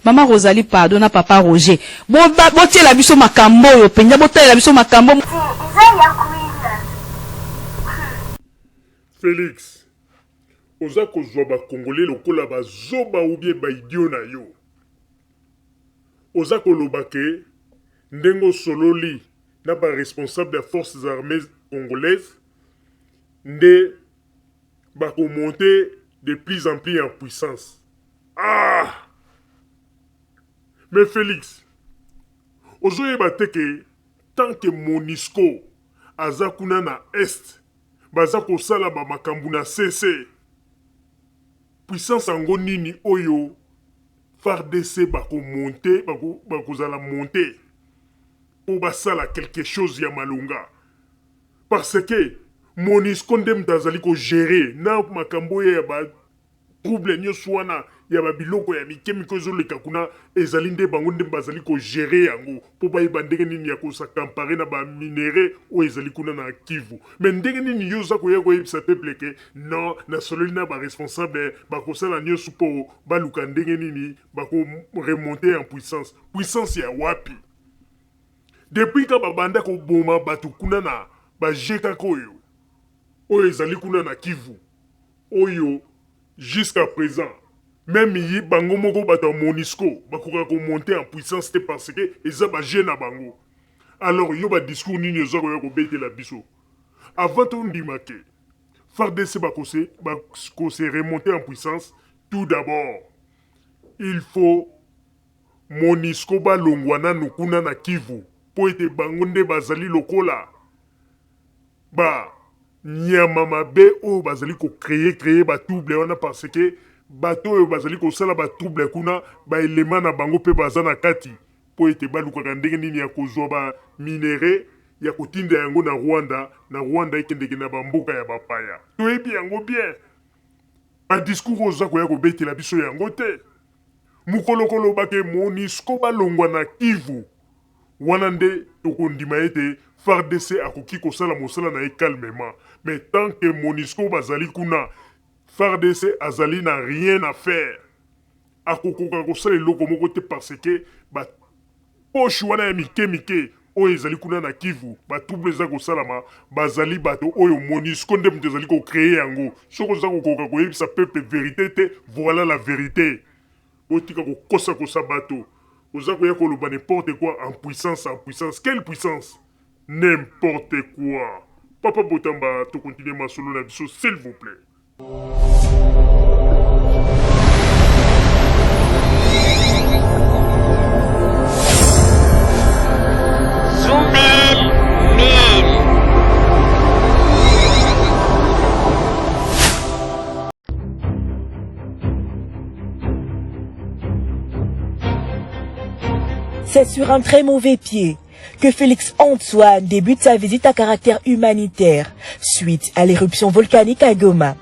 Maman Rosalie pardonne papa Roger. Bo tie la biso makambo yo penya bo tie la biso makambo. Félix, oza kozwa ba Congolais lokola ba zoba ou bien ba idio na yo. Oza koloba ke ndengo sololi na ba responsable des forces armées congolaises nde ba ko monter de plus en plus en puissance. Ah! Mais Félix, ozoyeba te ke tant que Monisco aza kuna na Est, baza kosala ba makambu na CC. Puissance ango nini oyo FARDC bako monter, bako zala monter. Pour basala quelque chose ya malunga. Parce que Monisco ndem tazali ko gérer na makambo ya ba trouble nyonso wana ya ba biloko ya mikemiko ezoleka kuna ezali nde bango nde bazali ko gérer yango po bayeba ndenge nini ya kosa comparer na ba minere o ezali kuna na Kivu. Mais ndenge nini yo za koya koyebisa peuple ke non na sololi na ba responsable bakosala nyonso po baluka ndenge nini bako remonter en puissance. Puissance ya wapi? Depuis ka babanda ko boma batu kuna na ba jeka koyo oyo ezali kuna na Kivu oyo jusqu'à présent même yi bango moko bato Monisco bakoka ko monter en puissance te parce que eza ba jeune na bango. Alors yo ba discours nini yo ko ko bete la biso avant to ndima ke FARDC bakose remonter en puissance. Tout d'abord il faut Monisco ba longwana nukuna na Kivu po ete bango nde bazali lokola ba nyama mabe o bazali ko créer ba trouble wana parce que bato oyo bazali ko sala ba trouble kuna ba élément na bango pe bazana kati po ete baluka ndenge nini ya kozwa ba minere ya kotinda yango na Rwanda ikendeke na bamboka ya bapaya. Toyebi yango bien. Ba discours oza ko ya ko betela biso yango te. Mukolokolo bake Monisco balongwa na Kivu. Wana nde tokondima ete FARDC akoki kosala mosala na calmement. Mais tant que Monisco bazali kuna, FARDC azali n'a rien à faire. Akokoka kosala eloko moko te parce que ba poche wana ya mike oyo ezali kuna na Kivu, ba trouble za kosalama bazali bato oyo Monisco nde mutu ezali ko créer yango. Soko za kokoka koyebisa peuple vérité te, voilà la vérité. Otika kokosa kosa bato. Oza koya koloba n'importe quoi en puissance. Quelle puissance? N'importe quoi. Papa Botamba, tu continues ma solo la biso, s'il vous plaît. Zoumel 1000. C'est sur un très mauvais pied que Félix Antoine débute sa visite à caractère humanitaire suite à l'éruption volcanique à Goma.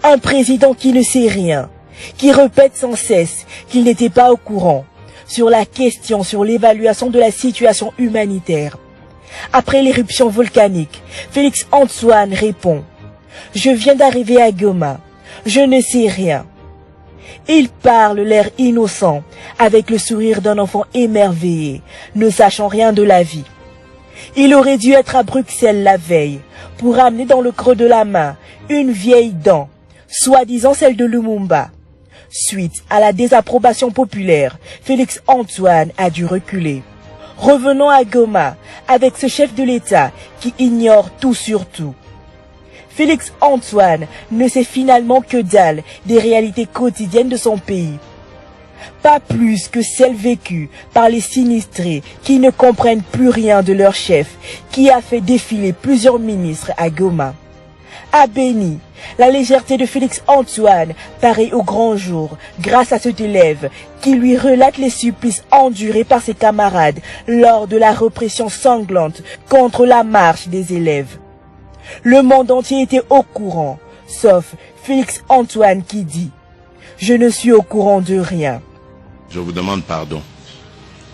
Un président qui ne sait rien, qui répète sans cesse qu'il n'était pas au courant sur la question sur l'évaluation de la situation humanitaire. Après l'éruption volcanique, Félix Antoine répond « Je viens d'arriver à Goma, je ne sais rien ». Il parle l'air innocent, avec le sourire d'un enfant émerveillé, ne sachant rien de la vie. Il aurait dû être à Bruxelles la veille, pour amener dans le creux de la main une vieille dent, soi-disant celle de Lumumba. Suite à la désapprobation populaire, Félix Antoine a dû reculer. Revenons à Goma avec ce chef de l'État qui ignore tout sur tout. Félix Antoine ne sait finalement que dalle des réalités quotidiennes de son pays. Pas plus que celles vécues par les sinistrés qui ne comprennent plus rien de leur chef qui a fait défiler plusieurs ministres à Goma. À Béni, la légèreté de Félix Antoine paraît au grand jour grâce à cet élève qui lui relate les supplices endurés par ses camarades lors de la répression sanglante contre la marche des élèves. Le monde entier était au courant, sauf Félix Antoine qui dit « Je ne suis au courant de rien ». Je vous demande pardon.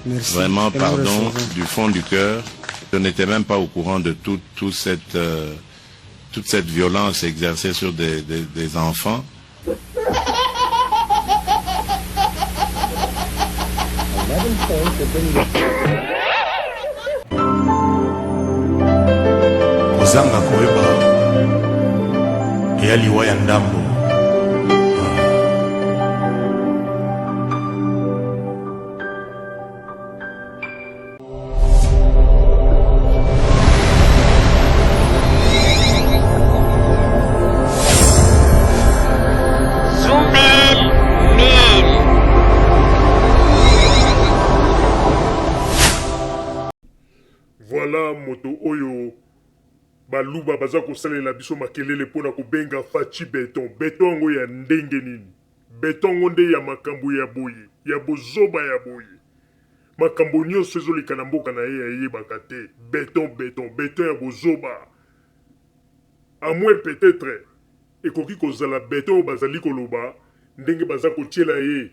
Merci. Vraiment pardon du fond du cœur. Je n'étais même pas au courant de toute cette violence exercée sur des enfants. Ozanga koyeba eya liwa ya ndambo. Voilà moto oyo baluba baza kosalela biso makelele mpona kobenga faci beton. Beton yango ya ndenge nini? Beton yango nde ya makambo ya boye, ya bozoba ya boye. Makambo nyonso ezoleka na mboka na ye ayebaka te. Beton ya bozoba. A moins peut-être ekoki kozala beton oyo bazali koloba ndenge baza kotiela ye.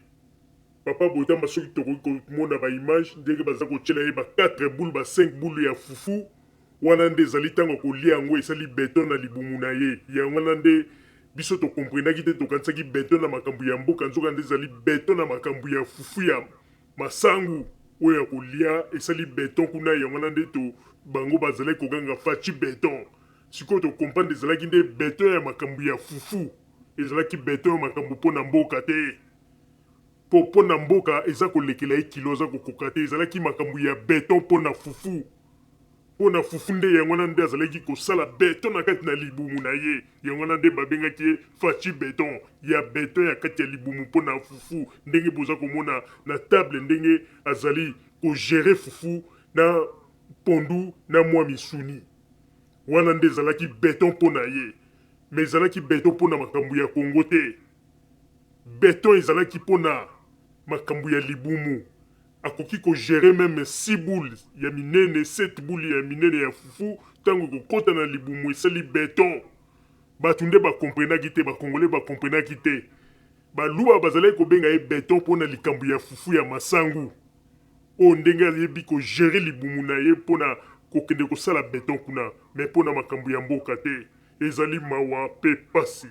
Papa Botamba soki tokoki komona ba image ndenge baza kotiela ye ba 4 boules ba 5 boules ya fufu wana nde ezali ntango kolia yango esali beton na libumu na ye. Yango wana nde biso tokomprenaki te tokanisaki beton na makambo ya mboka nzoka nde ezali beton na makambo ya fufu ya masangu oyo ya kolia esali beton kuna. Yango wana nde to bango bazali koganga faci beton. Sikoyo tokomprendre ezalaki nde beton ya makambo ya fufu, ezalaki beton ya makambo mpona mboka te. Po na mboka eza kolekela ye kilo aza kokoka te, ezalaki makambo ya beton mpona fufu. Mpona fufu nde yango wana nde azalaki kosala beton na kati na libumu na ye. Yango wana nde babengaki ye faci beton, ya beton ya kati ya libumu mpona fufu. Ndenge boza komona na table ndenge azali kogere fufu na pondu na mwa misuni. Wana nde ezalaki beton mpona ye. Mais ezalaki beton mpona makambo ya Kongo te. Beton ezalaki mpona makambo ya libumu. Akoki kogere meme 6 boules ya minene, 7 boules ya minene ya fufu. Tango kokota na libumu esali beton. Bato nde bakomprenaki te, bakongole bakomprenaki te. Baluba bazalaki kobenga ye beton mpona likambo ya fufu ya masangu. O ndenge ayebi kogere libumu na ye mpona kokende kosala beton kuna. Me mpona makambo ya mboka te. Ezali mawa pe pasi.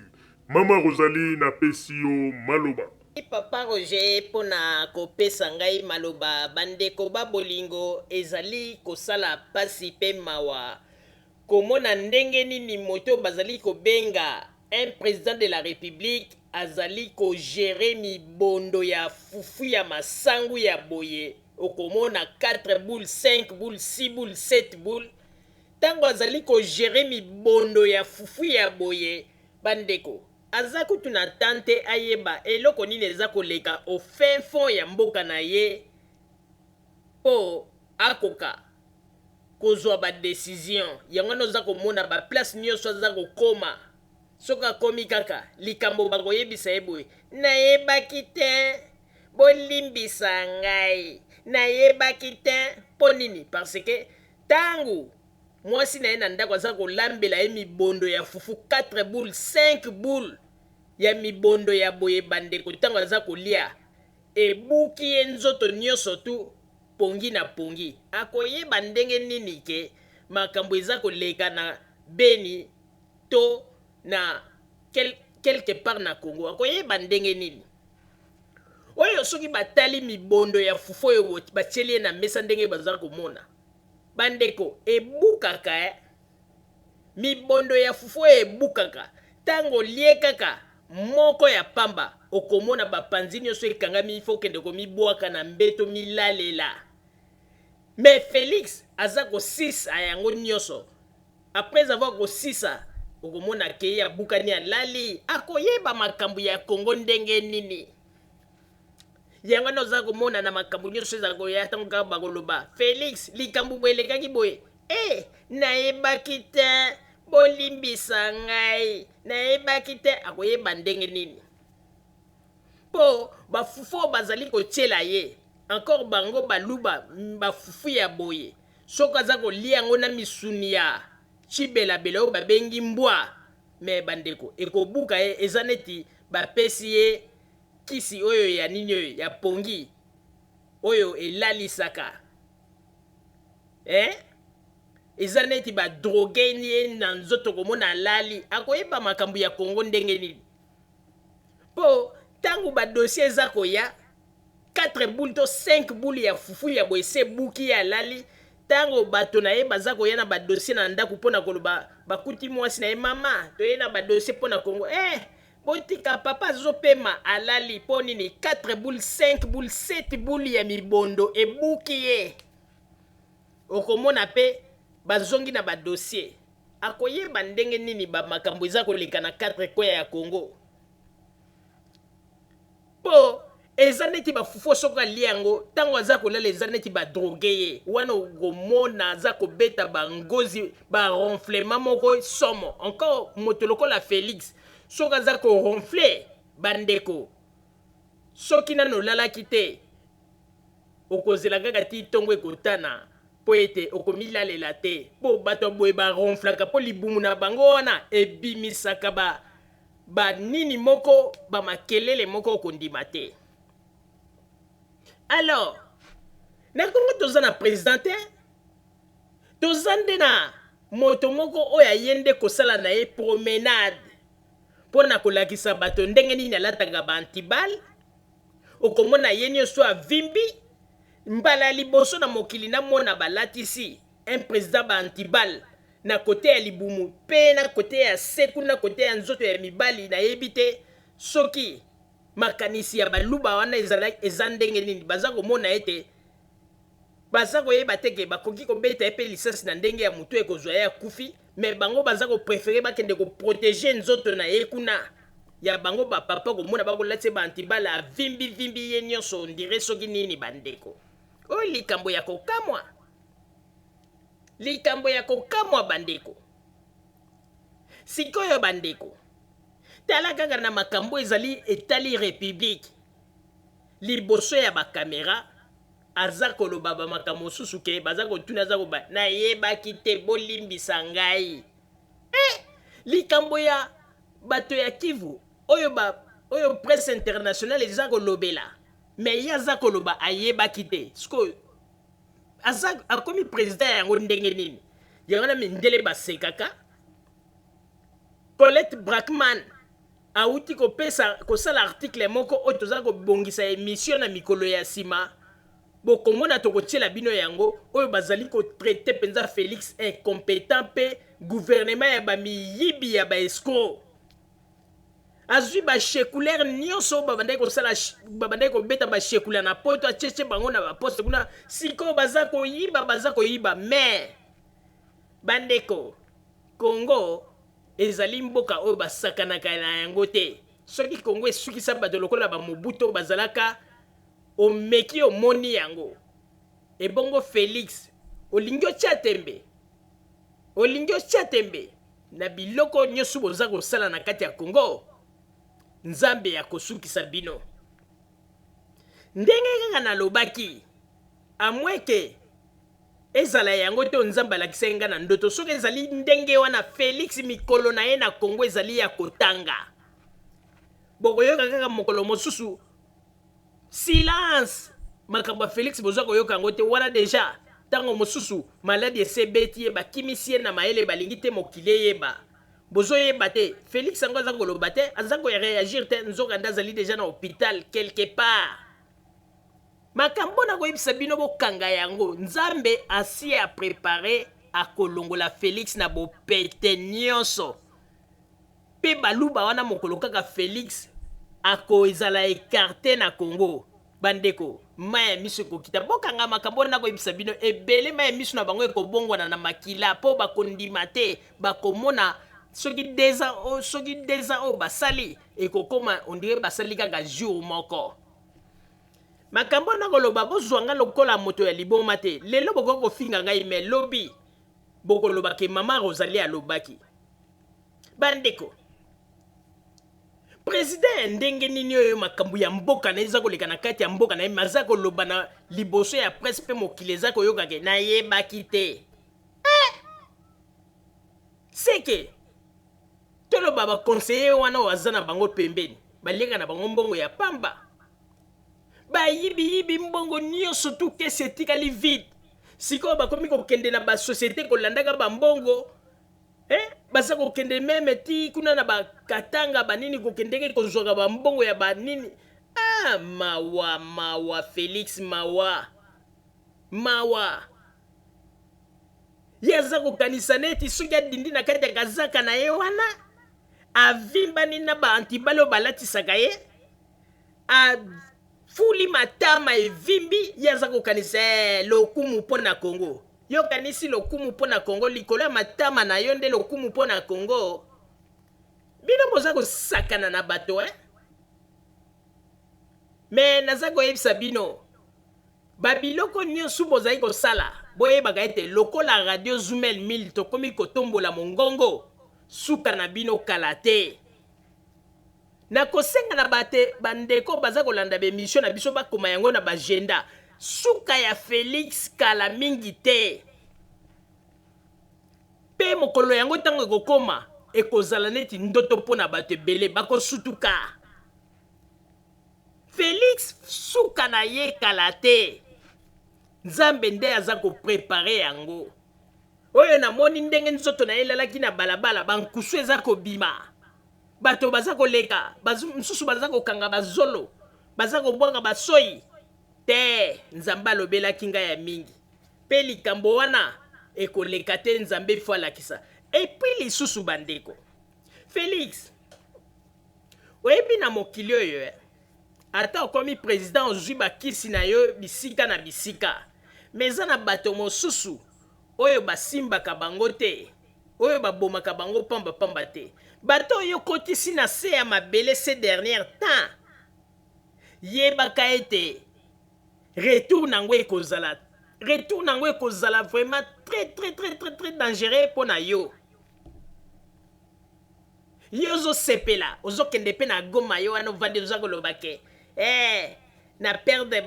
Mama Rosalie na pesi yo maloba. Papa Roger mpona kopesa ngai maloba bandeko babolingo ezali kosala pasi pe mawa. Komona ndenge nini moto bazali kobenga un président de la République azali kogere mibondo ya fufu ya masangu ya boye. Okomona 4 boules, 5 boules, 6 boules, 7 boules. Tango azali kogere mibondo ya fufu ya boye bandeko. Aza kutu na tante ayeba eloko nini eza koleka au fin fond ya mboka na ye po akoka kozwa ba décision. Yango noza komona ba place nyonso aza kokoma. Soka komi kaka likambo bakoyebisa ye boye. Nayebaki te bolimbisa ngai. Nayebaki te po nini? Parce que tangu mwasi na ye na ndako aza kolambela ye mibondo ya fufu 4 boules 5 boules ya mibondo ya boye bandeko. Tango aza kolia ebuki ye nzoto nyonso tu pongi na pongi. Akoyeba ndenge nini ke makambo eza koleka na Beni to na quelque part na Congo. Akoyeba ndenge nini? Oyo soki batali mibondo ya fufu oyo batieli ye na mesa ndenge baza komona bandeko ebukaka mibondo ya fufu ebukaka tango lie kaka moko ya pamba okomona bapanzi nyonso ekangami ifo okende komibwaka na mbeto milalela. Mais Félix aza kosisa yango nyonso. Après avoir kosisa okomona ke ya bukani ya lali akoyeba makambo ya Kongo ndenge nini. Yango noza komona na makambo nyonso eza koya tango kaka bakoloba Félix likambo boelekaki boye. Nayebaki te bolimbisa ngai. Nayebaki te akoyeba ndenge nini. Po bafufo bazali kotiela ye. Encore bango baluba bafufu ya boye. Soka za kolia yango na misuni ya chibelabela oyo babengi mbwa. Me bandeko ekobuka ye eza neti bapesi ye kisi oyo ya nini oyo ya pongi oyo elalisaka. Eza neti badroge ye na nzoto komona lali akoyeba makambo ya Kongo ndenge nini. Po tango badossier eza koya 4 boules to 5 boules ya fufu ya boye se buki ya lali tango bato na ye baza koya na badossier na ndako mpona koloba bakuti mwasi na ye mama toye na badossier mpona Kongo botika papa azopema alali mpo nini 4 boules 5 boules 7 boules ya mibondo ebuki ye okomona pe bazongi na badossier akoyeba ndenge nini bamakambo eza koleka na 4 koya ya Kongo po eza neti bafufu soka liango tango aza kolala eza neti badroge ye wana okomona aza kobeta bangozi baronflement moko somo encore moto lokola Félix soka aza koronfle bandeko soki nano olalaki te okozela kaka ti ntongo ekotana po ete okomilalela te po bato boye baronflaka po libumu na bango wana ebimisaka banini moko bamakelele moko okondima te. Alors, na Kongo toza na président te toza nde na moto moko oyo ayende kosala na ye promenade mpona kolakisa bato ndenge nini alataka baantibale okomona ye nyonso avimbi mbala liboso na mokili namona balatisi un président baantibale na kote ya libumu mpe na kote ya seku na kote ya nzoto ya mibali nayebi te soki makanisi ya baluba wana eza ndenge nini baza komona ete baza koyeba teke bakoki kobeta epe lisasi na ndenge ya mutu ekozwa ya kufi me bango baza koprefere bakende koprotege nzoto na ye kuna ya bango bapapa komona bakolatisa baantibale avimbi ye nyonso ondire soki nini bandeko oyo likambo ya kokamwa bandeko sikoyo bandeko tala kaka na makambo ezali etali république liboso ya bakamera aza koloba bamakambo mosusu ke baza kotuna aza koba nayebaki te bolimbisa ngai likambo ya bato ya Kivu oyo presse internationale eza kolobela me ye aza koloba ayebaki te sikoyo akomi président yango ndenge nini yango na mindele basekaka Colette Brackman auti kosala article moko oyo toza kobongisa émission na mikolo ya nsima bokomona tokotiela bino yango oyo bazali kotraite mpenza Félix incompétent mpe gouvernement ya bamiyibi ya baescro azwi bashekulaire nyonso babandaki kobeta bashekula na poto acheche bango na baposte kuna sikoyo baza koyiba me bandeko Congo ezali mboka oyo basakanaka na yango te soki Congo esukisa bato lokola bamobutu bazalaka omeki omoni yango ebongo Félix olingi otya tembe na biloko nyonso boza kosala na kati ya Congo nzambe ya kosukisa bino ndenge kaka nalobaki amweke ezala yango te nzambe alakisa nga na ndoto soki ezali ndenge wana Félix mikolo na ye na Congo ezali ya kotanga bokoyoka kaka mokolo mosusu silence makambo ya Félix bozwa koyoka yango te wana deja ntango mosusu maladi esebeti ye bakimisi ye na mayele balingi te mokili eyeba bozoyeba te Félix yango aza koloba te aza koreagir te nzoka nde azali deja na hôpital quelque part makambo na koyebisa bino bokanga yango nzambe asi aprepare akolongola Félix na bopete nyonso pe baluba wana mokolo kaka Félix ako ezala écarté na Congo bandeko maya miso kokita bokanga makambo na koyebisa bino ebele maya miso na bango ekobongwana na makila po bakondima te bakomona soki deza o basali ekokoma ondire basali kaka jour moko makambo na koloba bozwanga lokola moto ya liboma te lelo boko kofinga ngai me lobi bokoloba ke mama Rosalie alobaki bandeko président ndenge nini oyo makambo ya mboka na eza koleka na kati ya mboka na ye maza koloba na liboso ya presse mpe mokili eza koyokake nayebaki te seke toloba baconseiller wana oyo aza na bango pembeni balenga na bango mbongo ya pamba bayibiyibi mbongo nyonso tu kesi etikali vide sikoyo bakomi kokende na basosiété kolandaka bambongo baza kokende meme ti kuna na bakatanga banini kokendeke kozwaka bambongo ya banini mawa Félix mawa ye aza kokanisa neti soki adindi na kati ya kazaka na ye wana avimbani na baantibale oyo balatisaka ye afuli matama evimbi ye aza kokanisa lokumu mpo na Congo yo kanisi lokumu mpo na Congo likolo ya matama na yo nde lokumu mpo na Congo bino boza kosakana na bato me naza koyebisa bino babiloko nyonso bozali kosala boyebaka ete lokola radio Zumel 1000 tokomi kotombola mongongo suka na bino kala te nakosenga na bandeko baza kolanda bemission na biso bakoma yango na bagenda suka ya Félix kala mingi te pe mokolo yango ntango ekokoma ekozala neti ndoto mpo na bato ebele bakosutuka Félix suka na ye kala te nzambe nde aza koprepare yango oyo namoni ndenge nzoto na ye elalaki na balabala bankusu eza kobima bato baza koleka msusu baza kokanga bazolo baza kobwaka basoyi te nzambe alobelaki ngai ya mingi mpe likambo wana ekoleka te nzambe fo alakisa epui lisusu bandeko Félix oyebi na mokili oyo ata okomi président ozwi bakisi na yo bisika na bisika me eza na bato mosusu oyo basimbaka bango te oyo babomaka bango pamba te bato oyo kotisi na se ya mabele ces dernières temps yebaka ete retour nango ekozala vraiment très dangereux mpo na yo yo ozosepela ozokende mpe na Goma yo wana ovandi oza koloba ke na perdre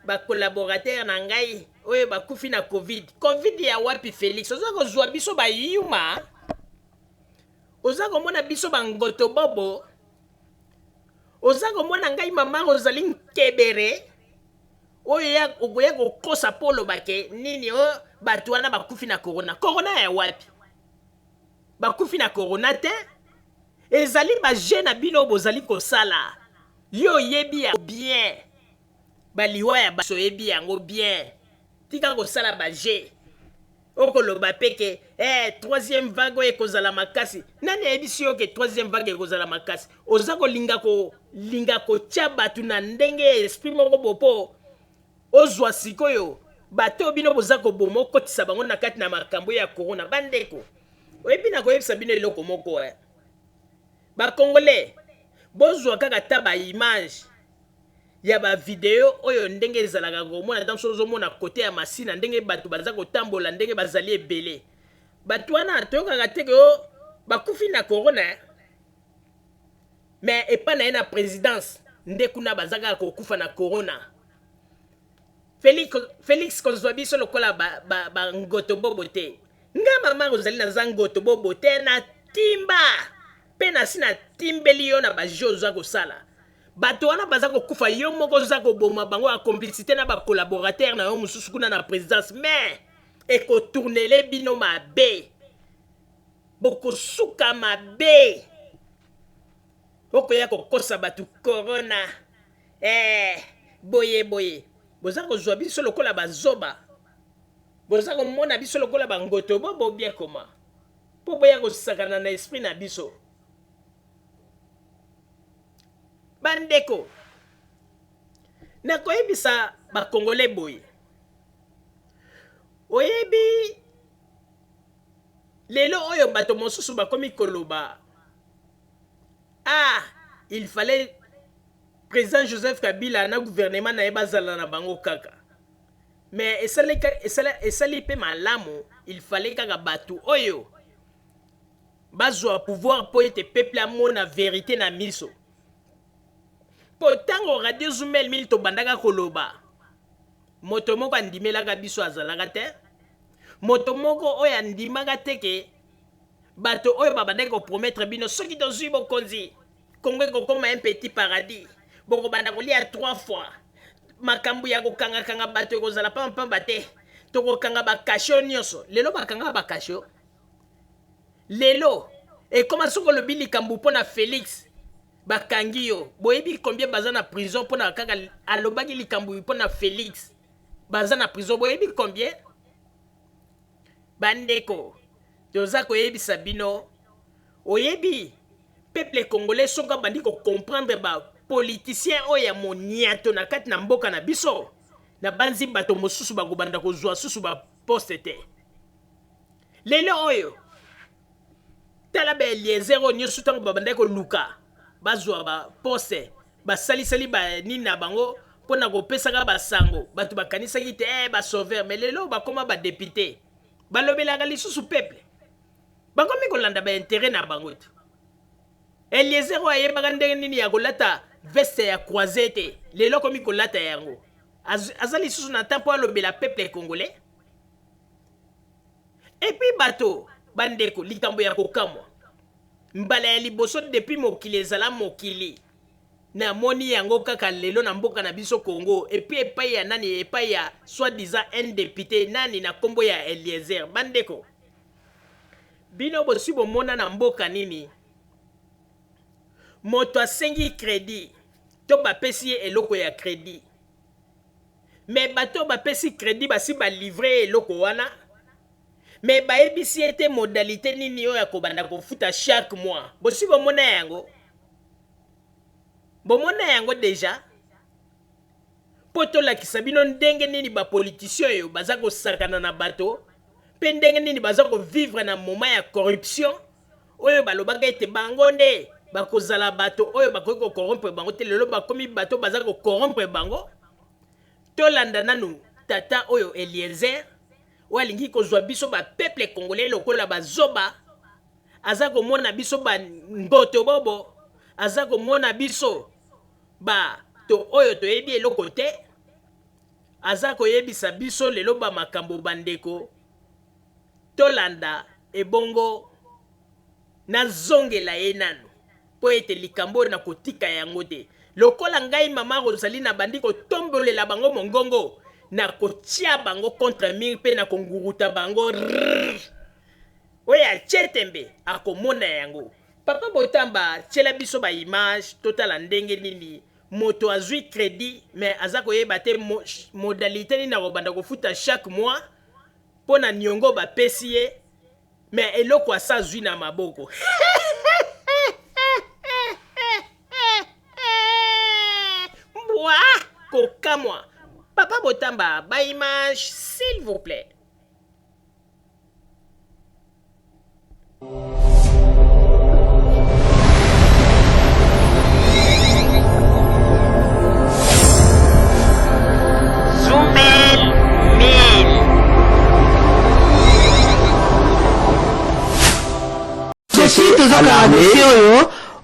bacollaborateur na ngai oyo bakufi na covid ya wapi Félix oza kozwa biso bayuma oza komona biso bangoto bobo oza komona ngai mama Rosalie Nkebere oyo okoya kokosa mpo olobake nini o bato wana bakufi na corona ya wapi bakufi na corona te ezali baje na bino bozali kosala yo yebi ya bien baliwa ya baso yebi yango bien tika kosala baje okoloba peke troisième vague ekozala makasi nani yebisi yo ke troisième vague ekozala makasi oza kolinga kotia bato na ndenge esprit moko bopo ozwa sikoyo bato bino boza koboma okotisa bango na kati na makambo ya corona bandeko oyebi na koyebisa bino eloko moko bakongole bozwa kaka ta baimage ya bavideo oyo ndenge ezalaka komona ntango so ozomona kote ya masina ndenge bato baza kotambola ndenge bazali ebele bato wana toyokaka teke o bakufi na corona me epa na ye na présidence nde kuna baza kaka kokufa na corona Félix kozwa biso lokola bangoto bobo te nga mama Rosalie naza ngoto bobo te na timba mpe nasi na timbeli yo na bajo oza kosala bato wana baza kokufa yo moko oza koboma bango ya complicité na bacollaborateur na yo mosusu kuna na présidence mais ekotournele bino mabe bokosuka mabe okoya kokosa bato corona boye boza kozwa biso lokola bazoba boza komona biso lokola bangoto bobo bien koma mpo boya kosakana na esprit na biso bandeko nakoyebisa bakongole boye oyebi lelo oyo bato mosusu bakomi koloba il fallait président Joseph Kabila na gouvernement na bazala na bango kaka mais esali pe malamu il fallait kaka bato oyo bazwa pouvoir po ete peuple amona vérité na miso po tango radio Zumel Mil to bandaka koloba moto moko andimelaka biso azalaka te moto moko oyo andimaka teke bato oyo babandaki kopromettre bino soki tozwi bokonzi Congo ekokoma un petit paradis bokobanda kolia 3 fois makambo ya kokanga bato ekozala pamba te tokokanga bakasho nyonso lelo bakanga bakasho lelo ekoma soko lobi likambo mpona Félix bakangi yo boyebi combien baza na prison mpona kaka alobaki likambo mpona Félix baza na prison boyebi combien bandeko toza koyebisa bino oyebi peuple congolais soka bandi ko comprendre ba politicien oya moniato na kati na mboka na biso na banzi bato mosusu bakobanda kozwa susu ba poste te lelo oyo tala ba Eliezer nyonso tango babanda ko luka bazwa ba poste basalisali ba nini na bango pona kopesaka basango bato bakanisaki te ba sauver mais lelo bakoma ba député balobelaka lisusu peuple bakomi kolanda ba intérêt na bango te Eliezer ayebaka ndenge nini ya kolata veste ya croisé te lelo komi kolata yango aza lisusu na temps po alobela peuple congolais et puis bato bandeko likambo ya kokamwa mbala ya liboso depuis mokili ezala mokili na moni yango kaka lelo na mboka na biso Congo et puis epai ya nani epai ya soi-disant un député nani na kombo ya Eliezer bandeko bino bosi bomona na mboka nini moto asengi crédit to bapesi eloko ya crédit mais bato bapesi crédit basi ba livrer eloko wana mais bayebisi ete modalité nini yo ya kobanda kofuta chaque mois bosi bomona yango déjà poto lakisa bino ndenge nini ba politicien yo baza kosakana na bato pe ndenge nini baza ko vivre na moment ya corruption oyo balobaka ete bango nde bakozala bato oyo bakoki ko corrompre bango te lelo bakomi bato baza ko corrompre bango tolanda nanu tata oyo Eliezer oyo alingi kozwa biso ba peuple congolais lokola bazoba aza komona biso ba ngoto bobo aza komona biso ba to oyo toyebi eloko te aza koyebisa biso lelo ba makambo bandeko tolanda ebongo na zongela ye nanu po ete likambo na kotika yango te lokola ngai mama Rosalie na bandi kotombolela bango mongongo na kotia bango contre mur pe na konguruta bango oya chetembe akomona yango papa Botamba tiela biso ba image totala ndenge nini moto azui crédit mais aza koyeba te modalité ni na kobanda kofuta chaque mois pona nyongo ba pesi ye mais eloko asa zui na maboko mbwa kokamwa papa Botamba ba image s'il vous plaît.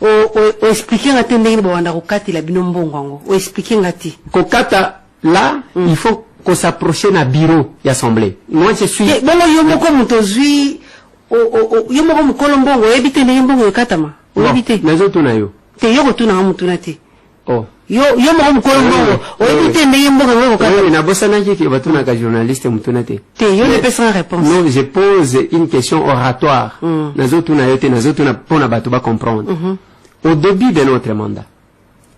O expliquer ngati ndenge bawanda kokatela bino mbongo yango o expliquer ngati kokata là il faut qu'on s'approche na bureau d'assemblée moi je suis bongo yo moko muto zui yo moko mukolo mbongo ebite ndenge mbongo ekatama ebite nazo tuna yo te yo kotuna mutuna te oh yo moko mukolo mbongo ebite ndenge mbongo yo kokatama na bosana ki batuna ka journaliste mutuna te yo ne peux sans réponse non je pose une question oratoire nazo tuna yo te nazo tuna pona bato ba comprendre au début de notre mandat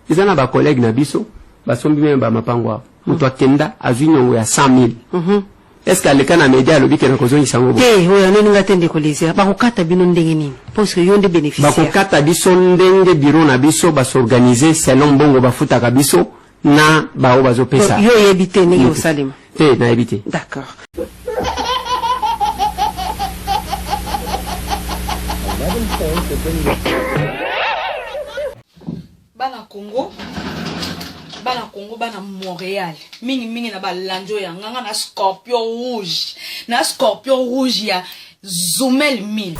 ils en a ba collègue na biso basombi même ba mapangwa muto akenda azwi nyongo ya 100,000 est-ce que aleka na media alobi ke na kozongisa ngo oyo nini ngatende kolezera bakokata bino ndenge nini parce que yo nde bénéficiaire bakokata biso ndenge biro na biso basorganize selon mbongo bafutaka biso na bao bazopesa yo yebi te ndenge osalema te nayebi te. D'accord. Bana Congo bana Montréal mingi na balanjo ya nganga na scorpion rouge ya Zumel 1000.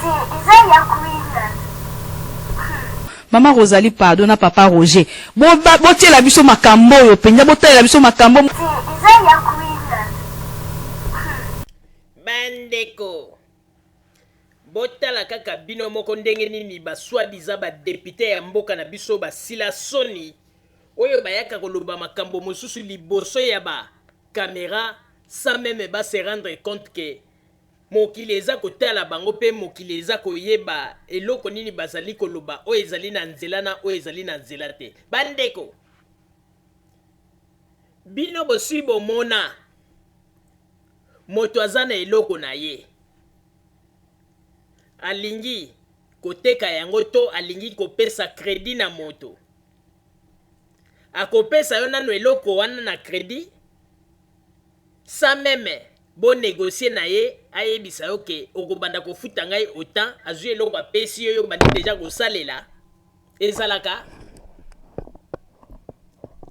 Mama Rosalie pardon na papa Roger botiela biso makambo yo penja botalela biso makambo bandeko botala kaka bino moko ndenge nini baswadiza badepute ya mboka na biso basila soni oyo bayaka koloba makambo mosusu liboso ya bakamera sans même se rendre compte que mokili eza kotala bango mpe mokili eza koyeba eloko nini bazali koloba oyo ezali na nzela na oyo ezali na nzela te. Bandeko bino bosui bomona moto aza na eloko na ye alingi koteka yango to alingi kopesa kredi na moto akopesa yo nano eloko wana na kredi sans même bon négocier na ye ayebisa yo ke okobanda kofuta ngai autant azwi eloko apesi yo bandi deja kosalela ezalaka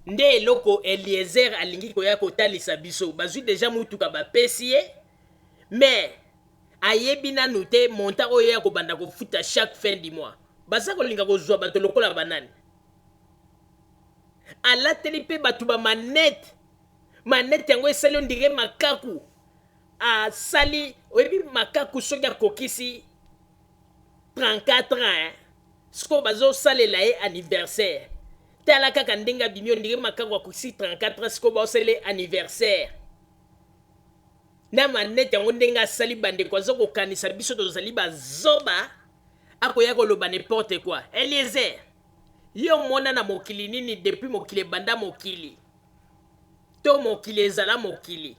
nde eloko Eliezer alingi koya kotalisa biso bazwi deja mutuka bapesi ye mais ayebi nanu te monta oyo ya kobanda kofuta chaque fin du mois baza kolinga kozwa bato lokola banani alateli mpe bato bamanete yango esali ondire makaku asali oyebi makaku soki akokisi 34 ans siko bazosalela ye anniversaire tala kaka ndenge abimi ondire makaku akokisi 34 ans siko baosale anniversaire na manete yango ndenge asali bandeko aza kokanisa biso tozali bazoba akoya koloba n'importe quoi. Eliezer yo mona na mokili nini depuis mokili banda mokili to mokili ezala mokili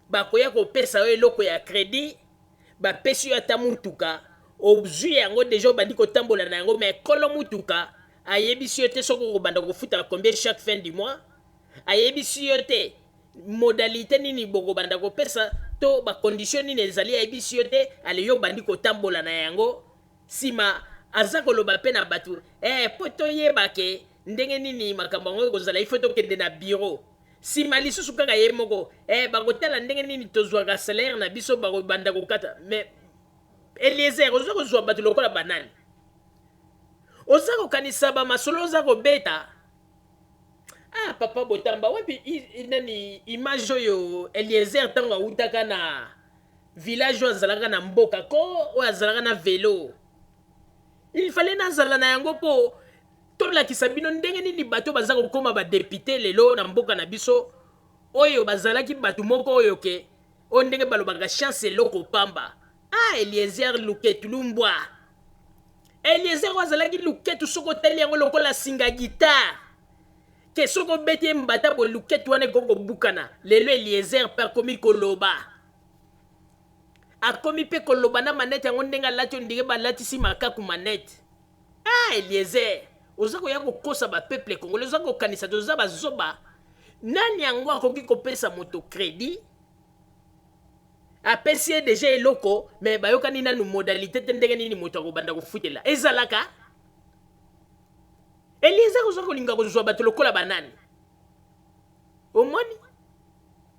bakoya kopesa yo eloko ya kredi bapesi yo ata mutuka obzwi yango deja obandi kotambola na yango mais kolo mutuka ayebisi yo te soki okobanda kofuta combien chaque fin du mois ayebisi yo te modalité nini bokobanda kopesa to bacondition nini ezali ayebisi yo te ale yo bandi kotambola na yango sima aza koloba pe na bato po toyeba ke ndenge nini makambo yango ekozala ifo tokende na bureau sima lisusu kaka ye moko bakotala ndenge nini tozwaka salaire na biso bakobanda kokata mais Eliezer oza kozwa bato lokola banani oza kokanisa bamasolo oza kobeta papa Botamba wepi nani image oyo Eliezer ntango awutaka na village oyo azalaka na mboka ko oyo azalaka na velo il fallait nazala na yango po tolakisa bino ndenge nini bato baza kokoma badepute lelo na mboka na biso oyo bazalaki bato moko oyo ke o ndenge balobaka chance eloko pamba Eliezer Luketu Lumbwa Eliezer wazalaki Luketu soko teli yango lokola singa guitare ke soko beti mbata bo Luketu wane koko bukana lelo Eliezer per komi koloba akomi pe koloba na manete yango ndenga lati ondire balatisi makaku manete Eliezer oza koya kokosa ba peuple congolais oza kokanisa toza bazoba nani yango akoki kopesa moto kredi apesi ye deja eloko mais bayokani nanu modalité te ndenge nini moto akobanda kofutela ezalaka Eliezer oza kolinga kozwa bato lokola banani omoni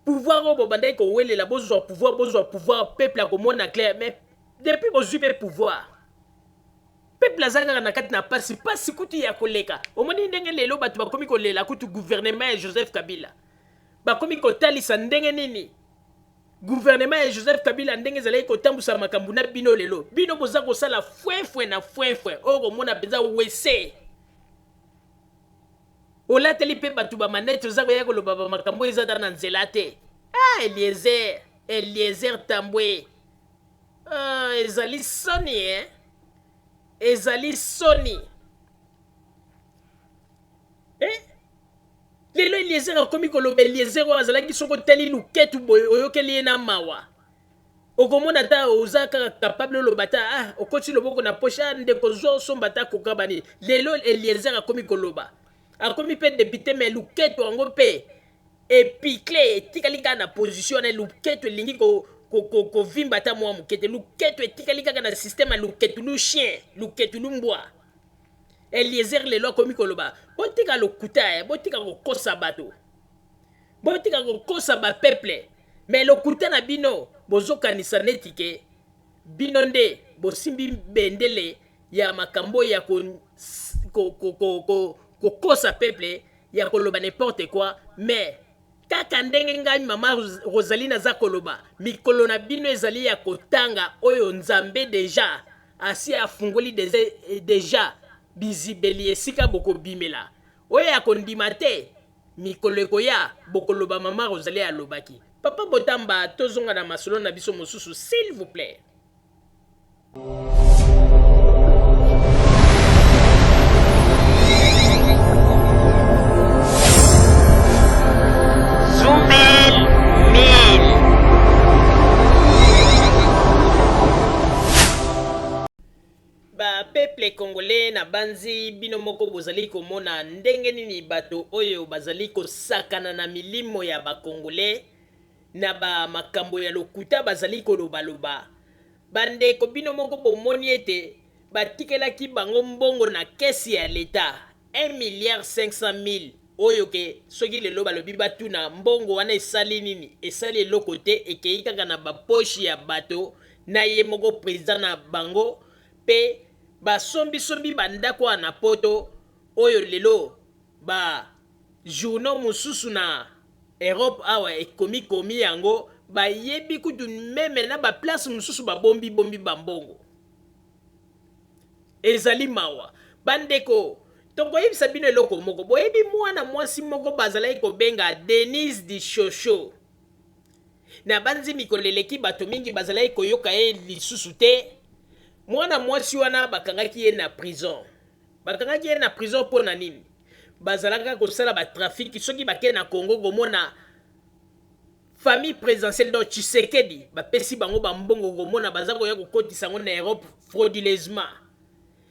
pouvoir oyo bobandaki kowelela bozwa pouvoir peuple akomona clair mais depuis bozwi mpe pouvoir peuple aza kaka na kati na pasi kutu ya koleka omoni ndenge lelo bato bakomi kolela kutu gouvernement ya Joseph Kabila bakomi kotalisa ndenge nini gouvernement ya Joseph Kabila ndenge ezalaki kotambusa makambo na bino lelo bino boza kosala fwefwe na fwefwe oyo komona mpenza wese olateli mpe bato bamanete oza koya koloba bamakambo eza ta na nzela te Eliezer Tambwe ezali soni ezali soni lelo Eliezer akomi koloba Eliezer azalaki soko teli luketu boyo oyokeli ye na mawa okomona ta ozaka capable lo bata okoti loboko na pocha ndeko zo somba ta kokabani lelo Eliezer akomi koloba akomi pe député mais luketu ango pe epicle tikali ka na position na luketu elingi ko vimba ta mwa mukete luketu etikali kaka na système luketu lu chien luketu lu mbwa Eliezer lelo akomi koloba botika lokuta botika kokosa bato botika kokosa ba peuple mais lokuta na bino bozokanisa neti ke bino nde bosimbi bendele ya makambo ya kokosa peuple ya koloba n'importe quoi mais kaka ndenge ngai mama Rosaline aza koloba mikolo na bino ezali ya kotanga oyo nzambe deja asi afungoli deja bizibeli esika bokobimela oyo ya kondima te mikolo ekoya bokoloba mama Rosalie alobaki papa Botamba tozonga na masolo na biso mosusu s'il vous plaît. Ba peuple congolais na banzi bino moko bozali komona ndenge nini bato oyo bazali kosakana na milimo ya ba congolais na ba makambo ya lokuta bazali koloba bande ko bino moko bomoni ete batikelaki bango mbongo na kesi ya l'État 1,500,000 oyo ke soki lelo balobi batuna mbongo wana esali nini esali eloko te ekei kaka na baposhi ya bato na ye moko président na bango pe basombi bandako wana poto oyo lelo ba journaux mosusu na Europe awa ekomi yango bayebi kutu meme na ba place mosusu babombi bambongo ezali mawa bandeko tokoyebisa bino eloko moko boyebi mwana mwasi moko bazalaki kobenga Denise Di Shosho na banzi mikolo eleki bato mingi bazalaki koyoka ye lisusu te mwana mwasi wana bakangaki ye na prison mpona nini bazalaka kosala batrafiki soki bakei na Congo komona famille présidentielle do Tshisekedi bapesi bango bambongo komona baza koya kokotisa yango na Europe frauduleusement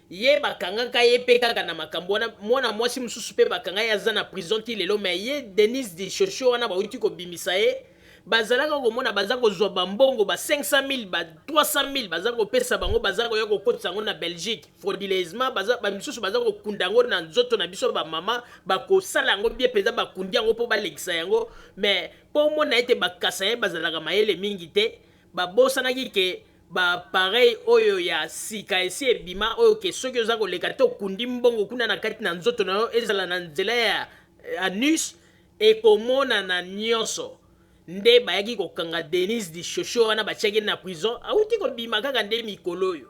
ye bakangaka ye pe kaka na makambo wana mwana mwasi mosusu pe bakanga ye aza na prison ti lelo mais ye Denise Di Shosho wana bauti kobimisa ye bazalaka komona baza kozwa bambongo ba 500,000 ba 300,000 baza kopesa bango baza koya kokotisa yango na Belgique frauduleusement bamisusu baza kokunda yango na nzoto na biso bamama bakosala yango bie mpenza bakundi yango mpo balekisa yango mais mpo omona ete bakasa ye bazalaka mayele mingi te babosanaki ke bapareil oyo ya sika esi ebima oyo ke soki oza koleka te okundi mbongo kuna na kati na nzoto na yo ezala na nzela ya anus ekomona na nyonso nde bayaki kokanga Denise Di Shosho wana batiaki na prison awuti kobima kaka nde mikolo oyo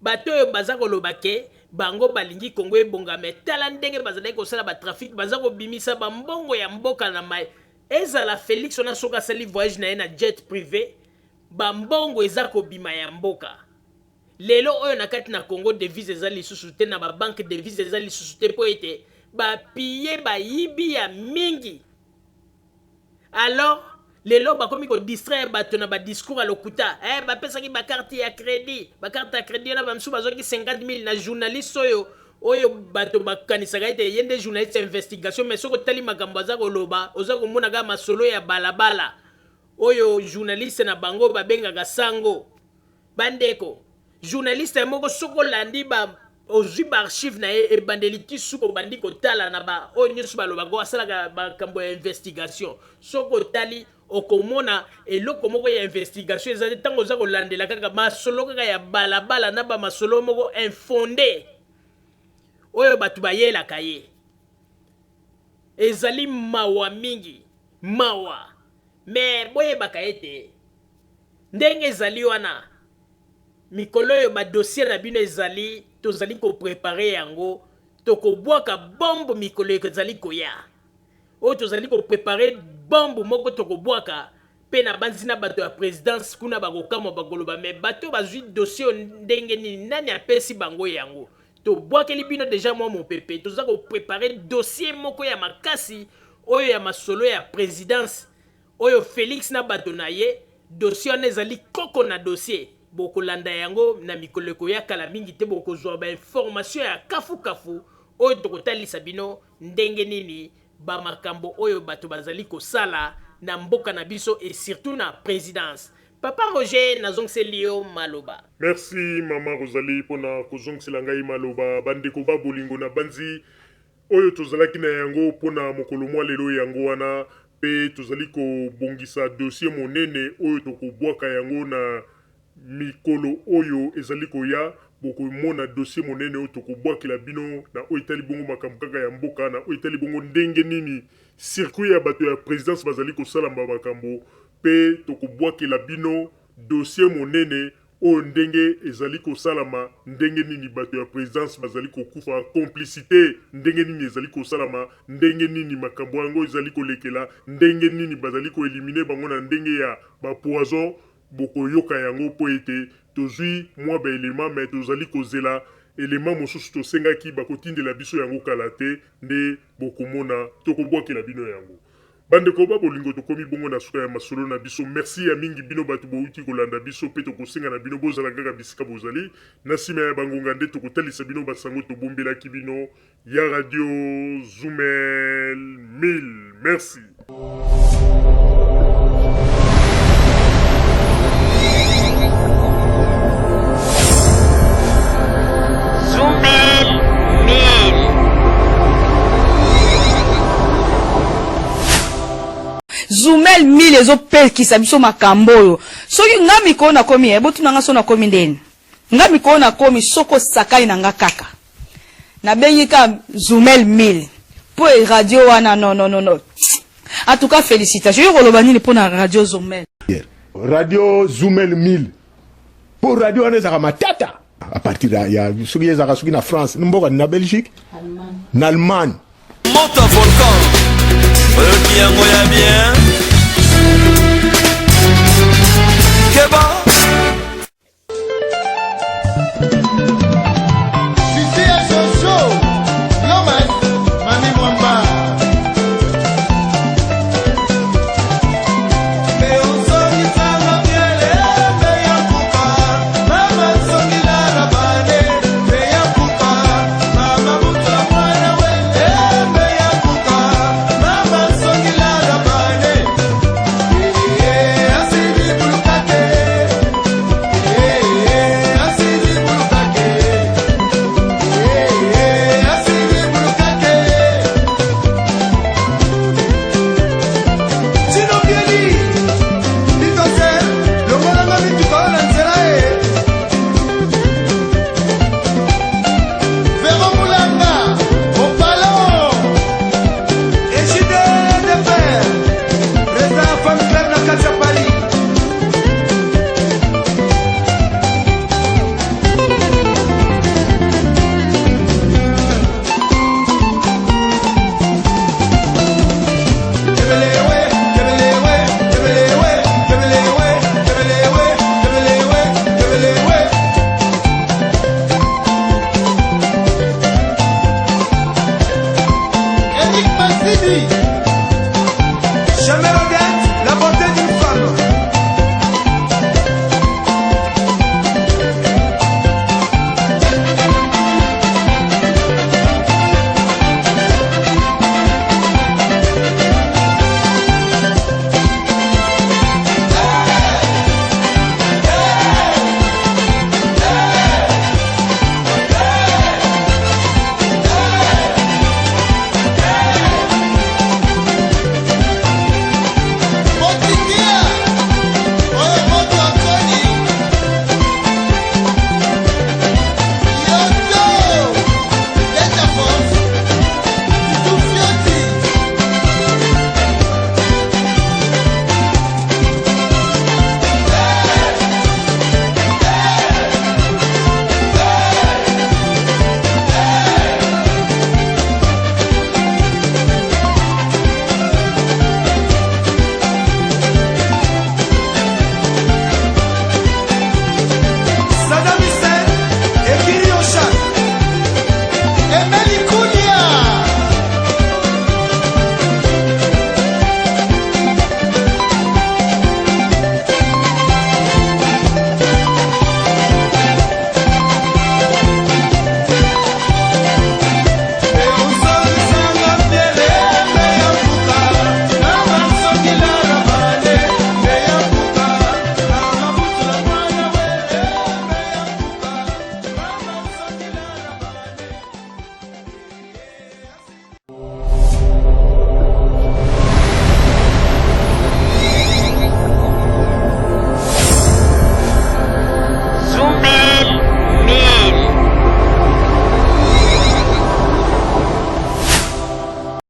bato oyo baza koloba ke bango balingi Kongo ebongame tala ndenge bazalaki kosala batrafik baza kobimisa bambongo ya mboka na mai ezala Félix wana soki asali voyage na ye na jet privé bambongo eza kobima ya mboka lelo oyo na kati na Congo devise eza lisusu te na babanke devise eza lisusu te mpo ete bapiye bayibi ya mingi alors lelo bakomi kodistraire bato na badiscours ya lokuta bapesaki bakarte ya crédit wana bamisusu bazwaki 50,000 na journaliste oyo bato bakanisaka ete ye nde journaliste ya investigation mais soki otali makambo aza koloba oza komona kaka masolo ya balabala oyo journaliste na bango babengaka sango bandeko journaliste moko soki olandi ozwi baarchive na ye ebandeli ti suki obandi kotala na oyo nyonso balobaka asalaka makambo ya investigation soki otali okomona eloko moko ya investigation eza te ntango oza kolandela kaka masolo kaka ya balabala na bamasolo moko infonde oyo bato bayelaka ye ezali mawa mingi mawa mais boyebaka ete ndenge ezali wana mikolo oyo badossier na bino ezali tozali koprepare yango tokobwaka bombe mikolo ezali koya oyo tozali koprepare bombe moko tokobwaka mpe na banzi na bato ya présidence kuna bakokamwa bakoloba me bato bazwi dossier ndenge nini nani apesi bango yango tobwakeli bino deja mwa mopepe toza koprepare dossier moko ya makasi oyo ya masolo ya présidence oyo Félix na bato na ye dossier wana ezali koko na dossier bokolanda yango na mikoleko ya kala mingi te bokozwa ba information ya kafu oyo tokotalisa bino ndenge nini ba makambo oyo bato bazali kosala na mboka na biso et surtout na présidence. Papa Roger nazongselio maloba. Merci Mama Rosalie pona kozongela ngai maloba bandeko ba bolingo na banzi oyo tozalaki na yango pona mokolo mwa lelo yango wana pe tozali ko bongisa dossier monene oyo tokobwaka yango na mikolo oyo ezali koya bokomona dossier monene oyo tokobwakela bino na oyo etali bongo makambo kaka ya mboka na oyo etali bongo ndenge nini circuit ya bato ya présidence bazali kosala makambo pe tokobwakela bino dossier monene oyo ndenge ezali kosalama ndenge nini bato ya présidence bazali kokufa complicité ndenge nini ezali kosalama ndenge nini makambo yango ezali kolekela ndenge nini bazali koelimine bango na ndenge ya bapoison bokoyoka yango po ete tozwi mwa baelema me tozali kozela elema mosusu tosengaki bakotindela biso yango kala te nde bokomona tokobwakela bino yango. Bandeko ba bolingo tokomi bongo na suka ya masolo na biso. Merci ya mingi bino batu bouti kolanda biso pe tokosenga na bino bozala kaka bisika bozali na sima ya bangonga nde tokotalisa bino basango tobombelaki bino ya radio Zumel 1000. Merci. Zumel 1000 ezopekisa biso makambo oyo soki nga mikolo nakomi ebotuna nga so nakomi ndeni nga mikolo nakomi soko sakai na nga kaka nabengi ka Zumel 1000 po radio wana non en tout cas félicitations yo koloba nini po na radio Zumel Zumel 1000 po radio wana ezaka matata à partir ya soki ezaka soki na France mboka na Belgique na Allemagne monte un volcan Piango ya bien Keba Sisi ya Soso Lomas Mami Mwamba City.